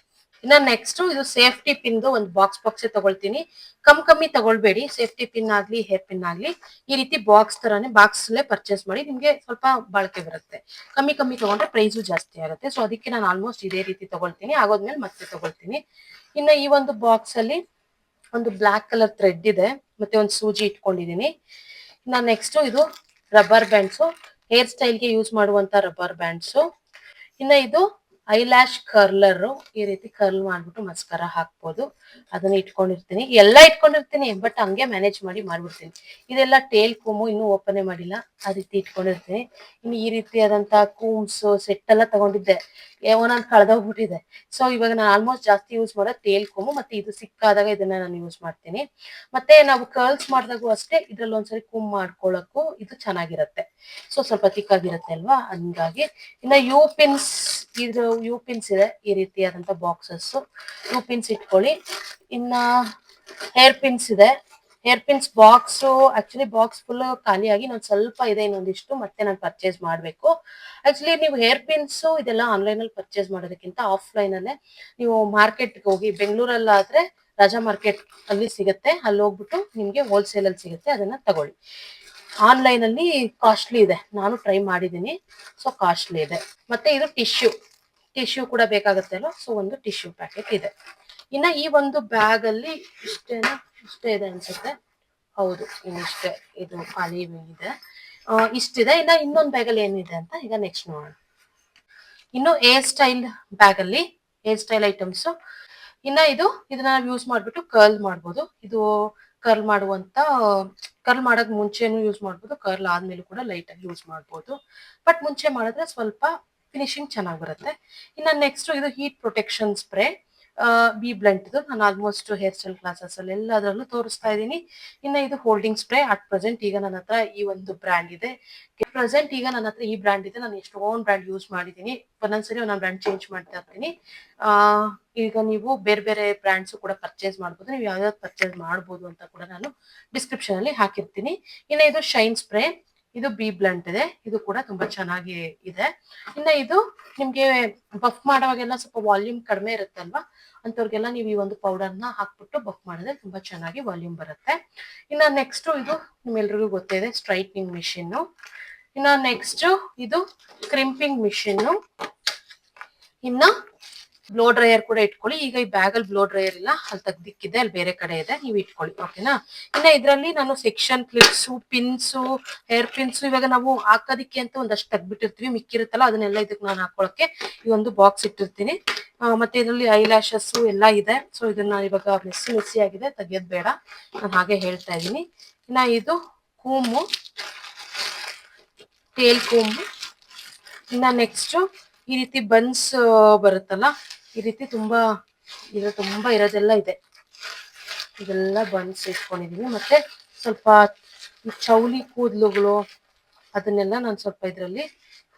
Speaker 1: ಇನ್ನ ನೆಕ್ಸ್ಟ್ ಇದು ಸೇಫ್ಟಿ ಪಿನ್ ಒಂದು ಬಾಕ್ಸ್ ತಗೊಳ್ತೀನಿ. ಕಮ್ಮಿ ತಗೊಳ್ಬೇಡಿ, ಸೇಫ್ಟಿ ಪಿನ್ ಆಗ್ಲಿ ಹೇರ್ ಪಿನ್ ಆಗ್ಲಿ ಈ ರೀತಿ ಬಾಕ್ಸ್ ತರಾನೇ ಬಾಕ್ಸ್ ಅಲ್ಲೇ ಪರ್ಚೇಸ್ ಮಾಡಿ, ನಿಮ್ಗೆ ಸ್ವಲ್ಪ ಬಳಕೆ ಬರುತ್ತೆ. ಕಮ್ಮಿ ತಗೊಂಡ್ರೆ ಪ್ರೈಸು ಜಾಸ್ತಿ ಆಗುತ್ತೆ. ಸೊ ಅದಕ್ಕೆ ನಾನು ಆಲ್ಮೋಸ್ಟ್ ಇದೇ ರೀತಿ ತಗೊಳ್ತೀನಿ, ಆಗೋದ್ಮೇಲೆ ಮತ್ತೆ ತಗೊಳ್ತೀನಿ. ಇನ್ನ ಈ ಒಂದು ಬಾಕ್ಸ್ ಅಲ್ಲಿ ಒಂದು ಬ್ಲಾಕ್ ಕಲರ್ ಥ್ರೆಡ್ ಇದೆ, ಮತ್ತೆ ಒಂದು ಸೂಜಿ ಇಟ್ಕೊಂಡಿದೀನಿ. ಇನ್ನ ನೆಕ್ಸ್ಟ್ ಇದು ರಬ್ಬರ್ ಬ್ಯಾಂಡ್ಸು, ಹೇರ್ ಸ್ಟೈಲ್ಗೆ ಯೂಸ್ ಮಾಡುವಂತ ರಬ್ಬರ್ ಬ್ಯಾಂಡ್ಸು. ಇನ್ನ ಇದು ಐಲ್ಯಾಶ್ ಕರ್ಲರ್, ಈ ರೀತಿ ಕರ್ಲ್ ಮಾಡ್ಬಿಟ್ಟು ಮಸ್ಕರ ಹಾಕ್ಬೋದು, ಅದನ್ನ ಇಟ್ಕೊಂಡಿರ್ತೀನಿ. ಎಲ್ಲ ಇಟ್ಕೊಂಡಿರ್ತೀನಿ ಬಟ್ ಹಂಗೆ ಮ್ಯಾನೇಜ್ ಮಾಡ್ಬಿಡ್ತೀನಿ. ಇದೆಲ್ಲ ಟೇಲ್ ಕೂಮು ಇನ್ನೂ ಓಪನ್ ಮಾಡಿಲ್ಲ, ಆ ರೀತಿ ಇಟ್ಕೊಂಡಿರ್ತೀನಿ. ಇನ್ನು ಈ ರೀತಿಯಾದಂತ ಕೂಮ್ಸ್ ಸೆಟ್ ಎಲ್ಲ ತಗೊಂಡಿದ್ದೆ, ಒಂದೊಂದು ಕಳೆದೋಗ್ಬಿಟ್ಟಿದೆ. ಸೊ ಇವಾಗ ನಾನು ಆಲ್ಮೋಸ್ಟ್ ಜಾಸ್ತಿ ಯೂಸ್ ಮಾಡೋದು ಟೇಲ್ ಕೂಮು, ಮತ್ತೆ ಇದು ಸಿಕ್ಕಾದಾಗ ಇದನ್ನ ನಾನು ಯೂಸ್ ಮಾಡ್ತೀನಿ. ಮತ್ತೆ ನಾವು ಕರ್ಲ್ಸ್ ಮಾಡಿದಾಗೂ ಅಷ್ಟೇ ಇದ್ರಲ್ಲಿ ಒಂದ್ಸರಿ ಕೂಮ್ ಮಾಡ್ಕೊಳಕ್ಕೂ ಇದು ಚೆನ್ನಾಗಿರುತ್ತೆ. ಸೊ ಸ್ವಲ್ಪ ತಿಕ್ಕಾಗಿರುತ್ತೆ ಅಲ್ವಾ, ಹಂಗಾಗಿ. ಇನ್ನ ಯು ಪಿನ್ಸ್ ಇದೆ, ಈ ರೀತಿಯಾದಂತ ಬಾಕ್ಸಸ್, ಯು ಪಿನ್ಸ್ ಇಟ್ಕೊಳ್ಳಿ. ಇನ್ನ ಹೇರ್ ಪಿನ್ಸ್ ಇದೆ, hair pins box actually box full ಖಾಲಿಯಾಗಿ ನಾನು ಸ್ವಲ್ಪ ಇದೆ ಇನ್ನೊಂದಿಷ್ಟು, ಮತ್ತೆ ನಾನು ಪರ್ಚೇಸ್ ಮಾಡ್ಬೇಕು. ಆಕ್ಚುಲಿ ನೀವು ಹೇರ್ ಪಿನ್ಸ್ ಇದೆಲ್ಲ ಆನ್ಲೈನ್ ಅಲ್ಲಿ ಪರ್ಚೇಸ್ ಮಾಡೋದಕ್ಕಿಂತ ಆಫ್ಲೈನ್ ಅಲ್ಲೇ ನೀವು ಮಾರ್ಕೆಟ್ಗೆ ಹೋಗಿ, ಬೆಂಗಳೂರಲ್ಲಾದ್ರೆ ರಾಜಾ ಮಾರ್ಕೆಟ್ ಅಲ್ಲಿ ಸಿಗುತ್ತೆ, ಅಲ್ಲಿ ಹೋಗ್ಬಿಟ್ಟು ನಿಮ್ಗೆ ಹೋಲ್ಸೇಲ್ ಅಲ್ಲಿ ಸಿಗುತ್ತೆ, ಅದನ್ನ ತಗೊಳ್ಳಿ. ಆನ್ಲೈನ್ ಅಲ್ಲಿ ಕಾಸ್ಟ್ಲಿ ಇದೆ, ನಾನು ಟ್ರೈ ಮಾಡಿದೀನಿ, ಸೊ ಕಾಸ್ಟ್ಲಿ ಇದೆ. ಮತ್ತೆ ಇದು ಟಿಶ್ಯೂ ಕೂಡ ಬೇಕಾಗುತ್ತೆ ಅಲ್ವಾ, ಸೊ ಒಂದು ಟಿಶ್ಯೂ ಪ್ಯಾಕೆಟ್ ಇದೆ. ಇನ್ನ ಈ ಒಂದು ಬ್ಯಾಗ್ ಅಲ್ಲಿ ಇಷ್ಟೇ ಇದೆ ಅನ್ಸುತ್ತೆ, ಹೌದು ಇನ್ನಿಷ್ಟೇ, ಇದು ಖಾಲಿ ಇದೆ, ಇಷ್ಟಿದೆ. ಇನ್ನ ಇನ್ನೊಂದು ಬ್ಯಾಗ್ ಅಲ್ಲಿ ಏನಿದೆ ಅಂತ ಈಗ ನೆಕ್ಸ್ಟ್ ನೋಡೋಣ. ಇನ್ನು ಹೇರ್ ಸ್ಟೈಲ್ ಬ್ಯಾಗ್ ಅಲ್ಲಿ ಹೇರ್ ಸ್ಟೈಲ್ ಐಟಮ್ಸ್. ಇನ್ನ ಇದನ್ನ ಯೂಸ್ ಮಾಡ್ಬಿಟ್ಟು ಕರ್ಲ್ ಮಾಡ್ಬೋದು. ಇದು ಕರ್ಲ್ ಮಾಡಕ್ ಮುಂಚೆನೂ ಯೂಸ್ ಮಾಡ್ಬೋದು, ಕರ್ಲ್ ಆದ್ಮೇಲೆ ಕೂಡ ಲೈಟ್ ಆಗಿ ಯೂಸ್ ಮಾಡ್ಬೋದು. ಬಟ್ ಮುಂಚೆ ಮಾಡಿದ್ರೆ ಸ್ವಲ್ಪ ಫಿನಿಶಿಂಗ್ ಚೆನ್ನಾಗಿ ಬರುತ್ತೆ. ಇನ್ನ ನೆಕ್ಸ್ಟ್ ಇದು heat protection spray, B blunt, ಇದು ನಾನು ಆಲ್ಮೋಸ್ಟ್ ಹೇರ್ ಸ್ಟೈಲ್ ಕ್ಲಾಸಸ್ ಅಲ್ಲಿ ಎಲ್ಲದರಲ್ಲೂ ತೋರಿಸ್ತಾ ಇದ್ದೀನಿ. ಇನ್ನ ಇದು ಹೋಲ್ಡಿಂಗ್ ಸ್ಪ್ರೇ, ಅಟ್ ಪ್ರೆಸೆಂಟ್ ಈಗ ನನ್ನ ಹತ್ರ ಈ ಒಂದು ಬ್ರ್ಯಾಂಡ್ ಇದೆ. ಈ ಬ್ರ್ಯಾಂಡ್ ಇದೆ, ನಾನು ಎಷ್ಟೊಂದು ಬ್ರ್ಯಾಂಡ್ ಯೂಸ್ ಮಾಡಿದ್ದೀನಿ, ಒಂದೊಂದ್ಸರಿ ಒಂದೊಂದು ಬ್ರ್ಯಾಂಡ್ ಚೇಂಜ್ ಮಾಡ್ತಾ ಇರ್ತೀನಿ. ಈಗ ನೀವು ಬೇರೆ ಬೇರೆ ಬ್ರ್ಯಾಂಡ್ಸ್ ಕೂಡ ಪರ್ಚೇಸ್ ಮಾಡ್ಬೋದು, ನೀವು ಯಾವ್ಯಾವ್ದು ಪರ್ಚೇಸ್ ಮಾಡ್ಬೋದು ಅಂತ ಕೂಡ ನಾನು ಡಿಸ್ಕ್ರಿಪ್ಷನ್ ಅಲ್ಲಿ ಹಾಕಿರ್ತೀನಿ. ಇನ್ನ ಇದು ಶೈನ್ ಸ್ಪ್ರೇ, ಇದು ಬಿ ಬ್ಲಂಟ್ ಇದೆ, ಇದು ಕೂಡ ತುಂಬಾ ಚೆನ್ನಾಗಿ ಇದೆ. ಇನ್ನ ಇದು ನಿಮ್ಗೆ ಬಫ್ ಮಾಡೋವಾಗೆಲ್ಲ ಸ್ವಲ್ಪ ವಾಲ್ಯೂಮ್ ಕಡಿಮೆ ಇರುತ್ತಲ್ವಾ, ಅಂತವ್ರಿಗೆಲ್ಲ ನೀವು ಈ ಒಂದು ಪೌಡರ್ ನ ಹಾಕ್ಬಿಟ್ಟು ಬಫ್ ಮಾಡಿದ್ರೆ ತುಂಬಾ ಚೆನ್ನಾಗಿ ವಾಲ್ಯೂಮ್ ಬರುತ್ತೆ. ಇನ್ನ ನೆಕ್ಸ್ಟ್ ಇದು ನಿಮ್ಮೆಲ್ರಿಗೂ ಗೊತ್ತಿದೆ, ಸ್ಟ್ರೈಟ್ನಿಂಗ್ ಮಿಷಿನ್. ಇನ್ನ ನೆಕ್ಸ್ಟ್ ಇದು ಕ್ರಿಂಪಿಂಗ್ ಮಿಷಿನ್. ಇನ್ನ ಬ್ಲೋ ಡ್ರೈಯರ್ ಕೂಡ ಇಟ್ಕೊಳ್ಳಿ. ಈಗ ಈ ಬ್ಯಾಗ್ ಅಲ್ಲಿ ಬ್ಲೋ ಡ್ರೈಯರ್ ಇಲ್ಲ, ಅಲ್ಲಿ ತೆಗ್ದಿಕ್ಕಿದೆ, ಅಲ್ಲಿ ಬೇರೆ ಕಡೆ ಇದೆ, ನೀವು ಇಟ್ಕೊಳ್ಳಿ. ಓಕೆನಾ. ಇನ್ನ ಇದ್ರಲ್ಲಿ ನಾನು section clips, pins, hair pins ಇವಾಗ ನಾವು ಹಾಕೋದಿಕ್ಕೆ ಅಂತ ಒಂದಷ್ಟು ತೆಗ್ಬಿಟ್ಟಿರ್ತೀವಿ, ಮಿಕ್ಕಿರುತ್ತಲ್ಲ ಅದನ್ನೆಲ್ಲ ಇದಕ್ಕೆ ನಾನು ಹಾಕೊಳಕ್ಕೆ ಈ ಒಂದು ಬಾಕ್ಸ್ ಇಟ್ಟಿರ್ತೀನಿ. ಮತ್ತೆ ಇದರಲ್ಲಿ ಐ ಲ್ಯಾಶಸ್ ಎಲ್ಲ ಇದೆ. ಸೊ ಇದನ್ನ ಇವಾಗ ಮೆಸ್ಸಿ ಆಗಿದೆ, ತೆಗಿಯೋದು ಬೇಡ, ನಾನು ಹಾಗೆ ಹೇಳ್ತಾ ಇದ್ದೀನಿ. ಇನ್ನ ಇದು ಕೂಮು, ಟೇಲ್ ಕೂಮು. ಇನ್ನ ನೆಕ್ಸ್ಟ್ ಈ ರೀತಿ ಬನ್ಸ್ ಬರುತ್ತಲ್ಲ, ಈ ರೀತಿ ತುಂಬಾ ಇರೋದೆಲ್ಲ ಇದೆ. ಇದೆಲ್ಲ ಬನ್ಸ್ ಇಟ್ಕೊಂಡಿದೀನಿ. ಮತ್ತೆ ಸ್ವಲ್ಪ ಚೌಲಿ ಕೂದಲುಗಳು ಅದನ್ನೆಲ್ಲ ನಾನು ಸ್ವಲ್ಪ ಇದರಲ್ಲಿ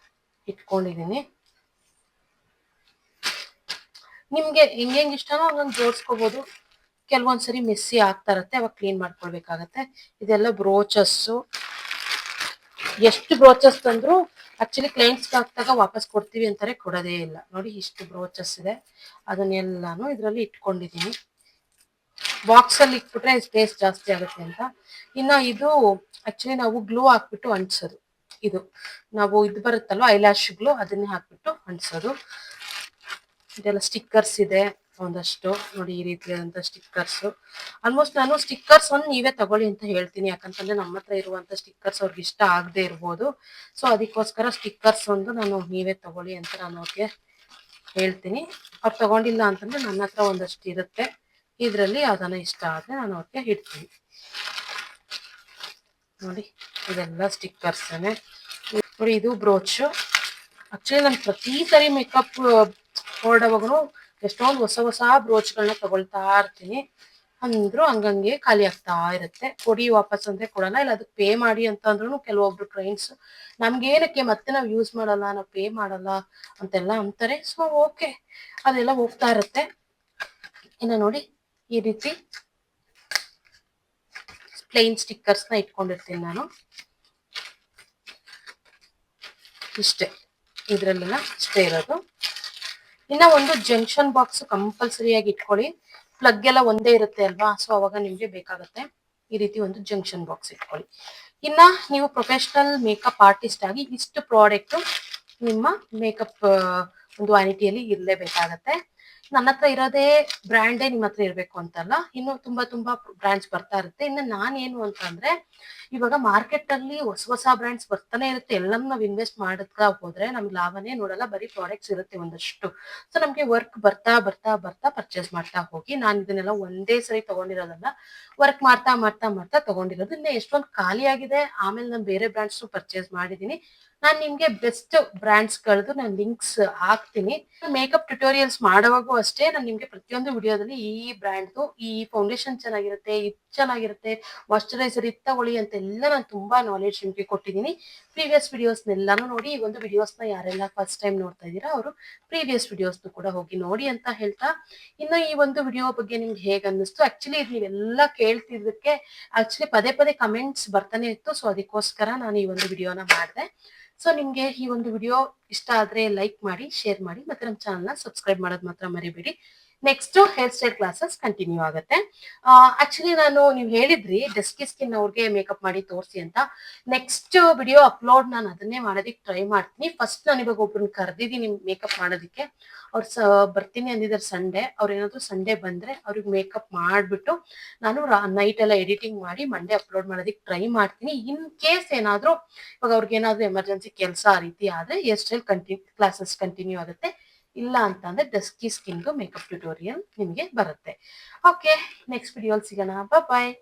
Speaker 1: ಇಟ್ಕೊಂಡಿದೀನಿ. ನಿಮ್ಗೆ ಹೆಂಗ್ ಇಷ್ಟನೋ ಹಂಗಂಗ್ ಜೋಡಿಸ್ಕೋಬಹುದು. ಕೆಲವೊಂದ್ಸರಿ ಮೆಸ್ಸಿ ಆಗ್ತಾ ಇರತ್ತೆ, ಅವಾಗ ಕ್ಲೀನ್ ಮಾಡ್ಕೊಳ್ಬೇಕಾಗತ್ತೆ. ಇದೆಲ್ಲ ಬ್ರೋಚಸ್ಸು. ಎಷ್ಟು ಬ್ರೋಚಸ್ ತಂದ್ರು ಆಕ್ಚುಲಿ ಕ್ಲೈಂಟ್ಸ್ ಹಾಕ್ದಾಗ ವಾಪಸ್ ಕೊಡ್ತೀವಿ ಅಂತಾರೆ, ಕೊಡೋದೇ ಇಲ್ಲ. ನೋಡಿ ಇಷ್ಟು ಬ್ರೋಚಸ್ ಇದೆ, ಅದನ್ನೆಲ್ಲಾನು ಇದರಲ್ಲಿ ಇಟ್ಕೊಂಡಿದೀನಿ. ಬಾಕ್ಸ್ ಅಲ್ಲಿ ಇಟ್ಬಿಟ್ರೆ ಸ್ಪೇಸ್ ಜಾಸ್ತಿ ಆಗುತ್ತೆ ಅಂತ. ಇನ್ನ ಇದು ಆಕ್ಚುಲಿ ನಾವು ಗ್ಲೂ ಹಾಕ್ಬಿಟ್ಟು ಅಂಟಿಸೋದು. ಇದು ನಾವು ಇದು ಬರುತ್ತಲ್ವ ಐಲ್ಯಾಶ್ ಗ್ಲೂ, ಅದನ್ನೇ ಹಾಕ್ಬಿಟ್ಟು ಅಂಟಿಸೋದು. ಇದೆಲ್ಲ ಸ್ಟಿಕ್ಕರ್ಸ್ ಇದೆ ಒಂದಷ್ಟು, ನೋಡಿ ಈ ರೀತಿಯಾದಂತ ಸ್ಟಿಕ್ಕರ್ಸ್. ಆಲ್ಮೋಸ್ಟ್ ನಾನು ಸ್ಟಿಕ್ಕರ್ಸ್ ಒಂದು ನೀವೇ ತಗೊಳ್ಳಿ ಅಂತ ಹೇಳ್ತೀನಿ, ಯಾಕಂತಂದ್ರೆ ನಮ್ಮ ಹತ್ರ ಇರುವಂತ ಸ್ಟಿಕ್ಕರ್ಸ್ ಅವ್ರಿಗೆ ಇಷ್ಟ ಆಗದೆ ಇರ್ಬೋದು. ಸೊ ಅದಕ್ಕೋಸ್ಕರ ಸ್ಟಿಕ್ಕರ್ಸ್ ಒಂದು ನಾನು ನೀವೇ ತಗೊಳ್ಳಿ ಅಂತ ನಾನು ಅವ್ರಿಗೆ ಹೇಳ್ತೀನಿ. ಅವ್ರು ತಗೊಂಡಿಲ್ಲ ಅಂತಂದ್ರೆ ನನ್ನ ಹತ್ರ ಒಂದಷ್ಟು ಇರುತ್ತೆ, ಇದರಲ್ಲಿ ಯಾವ್ದಾನ ಇಷ್ಟ ಆದ್ರೆ ನಾನು ಅವ್ರಿಗೆ ಇಡ್ತೀನಿ. ನೋಡಿ ಇದೆಲ್ಲ ಸ್ಟಿಕ್ಕರ್ಸ್ ನೋಡಿ. ಇದು ಬ್ರೋಚ್. ಆಕ್ಚುಲಿ ನಾನು ಪ್ರತಿ ಸರಿ ಮೇಕಪ್ ಹೊರಡವಾಗೂ ಎಷ್ಟೊಂದು ಹೊಸ ಬ್ರೋಚ್ಗಳನ್ನ ತಗೊಳ್ತಾ ಇರ್ತೀನಿ. ಅಂದ್ರು ಹಂಗಂಗೆ ಖಾಲಿ ಆಗ್ತಾ ಇರುತ್ತೆ. ಕೊಡಿ ವಾಪಸ್ ಅಂದ್ರೆ ಕೊಡಲ್ಲ, ಇಲ್ಲ ಅದಕ್ಕೆ ಪೇ ಮಾಡಿ ಅಂತ ಅಂದ್ರೂ ಕೆಲವೊಬ್ರು ಕ್ಲೈಂಟ್ಸ್ ನಮ್ಗೆ ಏನಕ್ಕೆ ಮತ್ತೆ ನಾವು ಯೂಸ್ ಮಾಡಲ್ಲ, ನಾವು ಪೇ ಮಾಡಲ್ಲ ಅಂತೆಲ್ಲ ಅಂತಾರೆ. ಸೊ ಓಕೆ, ಅದೆಲ್ಲ ಹೋಗ್ತಾ ಇರುತ್ತೆ. ಇನ್ನು ನೋಡಿ ಈ ರೀತಿ ಪ್ಲೈನ್ ಸ್ಟಿಕ್ಕರ್ಸ್ ನ ಇಟ್ಕೊಂಡಿರ್ತೀನಿ ನಾನು. ಇಷ್ಟೇ, ಇದ್ರಲ್ಲೆಲ್ಲ ಇಷ್ಟೇ ಇರೋದು. ಇನ್ನ ಒಂದು ಜಂಕ್ಷನ್ ಬಾಕ್ಸ್ ಕಂಪಲ್ಸರಿಯಾಗಿ ಇಟ್ಕೊಳ್ಳಿ. ಪ್ಲಗ್ ಎಲ್ಲ ಒಂದೇ ಇರುತ್ತೆ ಅಲ್ವಾ, ಸೊ ಅವಾಗ ನಿಮ್ಗೆ ಬೇಕಾಗುತ್ತೆ. ಈ ರೀತಿ ಒಂದು ಜಂಕ್ಷನ್ ಬಾಕ್ಸ್ ಇಟ್ಕೊಳ್ಳಿ. ಇನ್ನ ನೀವು ಪ್ರೊಫೆಷನಲ್ ಮೇಕಪ್ ಆರ್ಟಿಸ್ಟ್ ಆಗಿ ಇಷ್ಟು ಪ್ರಾಡಕ್ಟ್ ನಿಮ್ಮ ಮೇಕಪ್ ಒಂದು ವ್ಯಾನಿಟಿಯಲ್ಲಿ ಇರಲೇಬೇಕಾಗತ್ತೆ. ನನ್ನ ಹತ್ರ ಇರೋದೇ ಬ್ರ್ಯಾಂಡೇ ನಿಮ್ಮ ಹತ್ರ ಇರಬೇಕು ಅಂತಲ್ಲ, ಇನ್ನು ತುಂಬಾ ಬ್ರ್ಯಾಂಡ್ಸ್ ಬರ್ತಾ ಇರುತ್ತೆ. ಇನ್ನು ನಾನೇನು ಅಂತ ಅಂದ್ರೆ, ಇವಾಗ ಮಾರ್ಕೆಟ್ ಅಲ್ಲಿ ಹೊಸ ಬ್ರ್ಯಾಂಡ್ಸ್ ಬರ್ತಾನೆ ಇರುತ್ತೆ. ಎಲ್ಲಾನು ನಾವು ಇನ್ವೆಸ್ಟ್ ಮಾಡಕ್ಕ ಹೋದ್ರೆ ನಮ್ಗೆ ಲಾಭನೇ ನೋಡಲ್ಲ, ಬರೀ ಪ್ರಾಡಕ್ಟ್ಸ್ ಇರುತ್ತೆ ಒಂದಷ್ಟು. ಸೊ ನಮ್ಗೆ ವರ್ಕ್ ಬರ್ತಾ ಪರ್ಚೇಸ್ ಮಾಡ್ತಾ ಹೋಗಿ. ನಾನು ಇದನ್ನೆಲ್ಲ ಒಂದೇ ಸರಿ ತಗೊಂಡಿರೋದಲ್ಲ, ವರ್ಕ್ ಮಾಡ್ತಾ ತಗೊಂಡಿರೋದು. ಇನ್ನ ಎಷ್ಟೊಂದು ಖಾಲಿ ಆಗಿದೆ, ಆಮೇಲೆ ನಾನು ಬೇರೆ ಬ್ರ್ಯಾಂಡ್ಸ್ ಪರ್ಚೇಸ್ ಮಾಡಿದೀನಿ. ನಾನು ನಿಮ್ಗೆ ಬೆಸ್ಟ್ ಬ್ರ್ಯಾಂಡ್ಸ್ ಗಳದ್ದು ನಾನು ಲಿಂಕ್ಸ್ ಹಾಕ್ತೀನಿ. ಮೇಕಪ್ ಟ್ಯುಟೋರಿಯಲ್ಸ್ ಮಾಡುವಾಗೂ ಅಷ್ಟೇ, ನಾನು ನಿಮ್ಗೆ ಪ್ರತಿಯೊಂದು ವಿಡಿಯೋದಲ್ಲಿ ಈ ಬ್ರ್ಯಾಂಡ್ದು ಈ ಫೌಂಡೇಶನ್ ಚೆನ್ನಾಗಿರುತ್ತೆ, ಇದು ಚೆನ್ನಾಗಿರುತ್ತೆ, ಮಾಯಶ್ಚರೈಸರ್ ಇದು ತಗೊಳ್ಳಿ ಅಂತೆಲ್ಲ ನಾನು ತುಂಬಾ ನಾಲೆಡ್ಜ್ ನಿಮ್ಗೆ ಕೊಟ್ಟಿದ್ದೀನಿ. ಪ್ರೀವಿಯಸ್ ವಿಡಿಯೋಸ್ನೆಲ್ಲಾನು ನೋಡಿ. ಈ ಒಂದು ವಿಡಿಯೋಸ್ನ ಯಾರೆಲ್ಲ ಫಸ್ಟ್ ಟೈಮ್ ನೋಡ್ತಾ ಇದ್ದೀರಾ ಅವರು ಪ್ರೀವಿಯಸ್ ವಿಡಿಯೋಸ್ನು ಕೂಡ ಹೋಗಿ ನೋಡಿ ಅಂತ ಹೇಳ್ತಾ, ಇನ್ನು ಈ ಒಂದು ವಿಡಿಯೋ ಬಗ್ಗೆ ನಿಮ್ಗೆ ಹೇಗೆ ಅನ್ನಿಸ್ತು? ಆಕ್ಚುಲಿ ನೀವೆಲ್ಲ ಕೇಳ್ತಿದ್ದಕ್ಕೆ ಆಕ್ಚುಲಿ ಪದೇ ಕಮೆಂಟ್ಸ್ ಬರ್ತಾನೆ ಇತ್ತು. ಸೊ ಅದಕ್ಕೋಸ್ಕರ ನಾನು ಈ ಒಂದು ವಿಡಿಯೋನ ಮಾಡಿದೆ. ಸೊ ನಿಮ್ಗೆ ಈ ಒಂದು ವಿಡಿಯೋ ಇಷ್ಟ ಆದ್ರೆ ಲೈಕ್ ಮಾಡಿ, ಶೇರ್ ಮಾಡಿ, ಮತ್ತೆ ನಮ್ಮ ಚಾನಲ್ನ ಸಬ್ಸ್ಕ್ರೈಬ್ ಮಾಡೋದು ಮಾತ್ರ ಮರಿಬೇಡಿ. Next hair style classes continue ಆಗುತ್ತೆ. ಆಕ್ಚುಲಿ ನೀವು ಹೇಳಿದ್ರಿ ಡೆಸ್ಕಿ ಸ್ಕಿನ್ ಅವ್ರಿಗೆ ಮೇಕಪ್ ಮಾಡಿ ತೋರಿಸಿ ಅಂತ. ನೆಕ್ಸ್ಟ್ ವಿಡಿಯೋ ಅಪ್ಲೋಡ್ ನಾನು ಅದನ್ನೇ ಮಾಡೋದಕ್ಕೆ ಟ್ರೈ ಮಾಡ್ತೀನಿ. ಫಸ್ಟ್ ನಾನು ಇವಾಗ ಒಬ್ರನ್ನ ಕರೆದಿದ್ದೀನಿ ಮೇಕಪ್ ಮಾಡೋದಕ್ಕೆ. ಅವ್ರು ಬರ್ತೀನಿ ಅಂದಿದ್ದಾರೆ ಸಂಡೇ. ಅವ್ರು ಏನಾದ್ರು ಸಂಡೇ ಬಂದ್ರೆ ಅವ್ರಿಗೆ ಮೇಕಪ್ ಮಾಡಿಬಿಟ್ಟು ನಾನು ನೈಟ್ ಎಲ್ಲ ಎಡಿಟಿಂಗ್ ಮಾಡಿ ಮಂಡೇ ಅಪ್ಲೋಡ್ ಮಾಡೋದಕ್ಕೆ ಟ್ರೈ ಮಾಡ್ತೀನಿ. ಇನ್ ಕೇಸ್ ಏನಾದ್ರು ಇವಾಗ ಅವ್ರಿಗೆ ಏನಾದ್ರು ಎಮರ್ಜೆನ್ಸಿ ಕೆಲಸ ಆ ರೀತಿ ಆದ್ರೆ ಹೇರ್ ಸ್ಟೈಲ್ ಕ್ಲಾಸಸ್ ಕಂಟಿನ್ಯೂ ಆಗುತ್ತೆ. ಇಲ್ಲ ಅಂತ ಅಂದ್ರೆ ಡಸ್ಕಿ ಸ್ಕಿನ್ಗೂ ಮೇಕಪ್ ಟ್ಯುಟೋರಿಯಲ್ ನಿಮಗೆ ಬರುತ್ತೆ. ಓಕೆ, ನೆಕ್ಸ್ಟ್ ವಿಡಿಯೋಲ್ ಸಿಗೋಣ. ಬಾಯ್.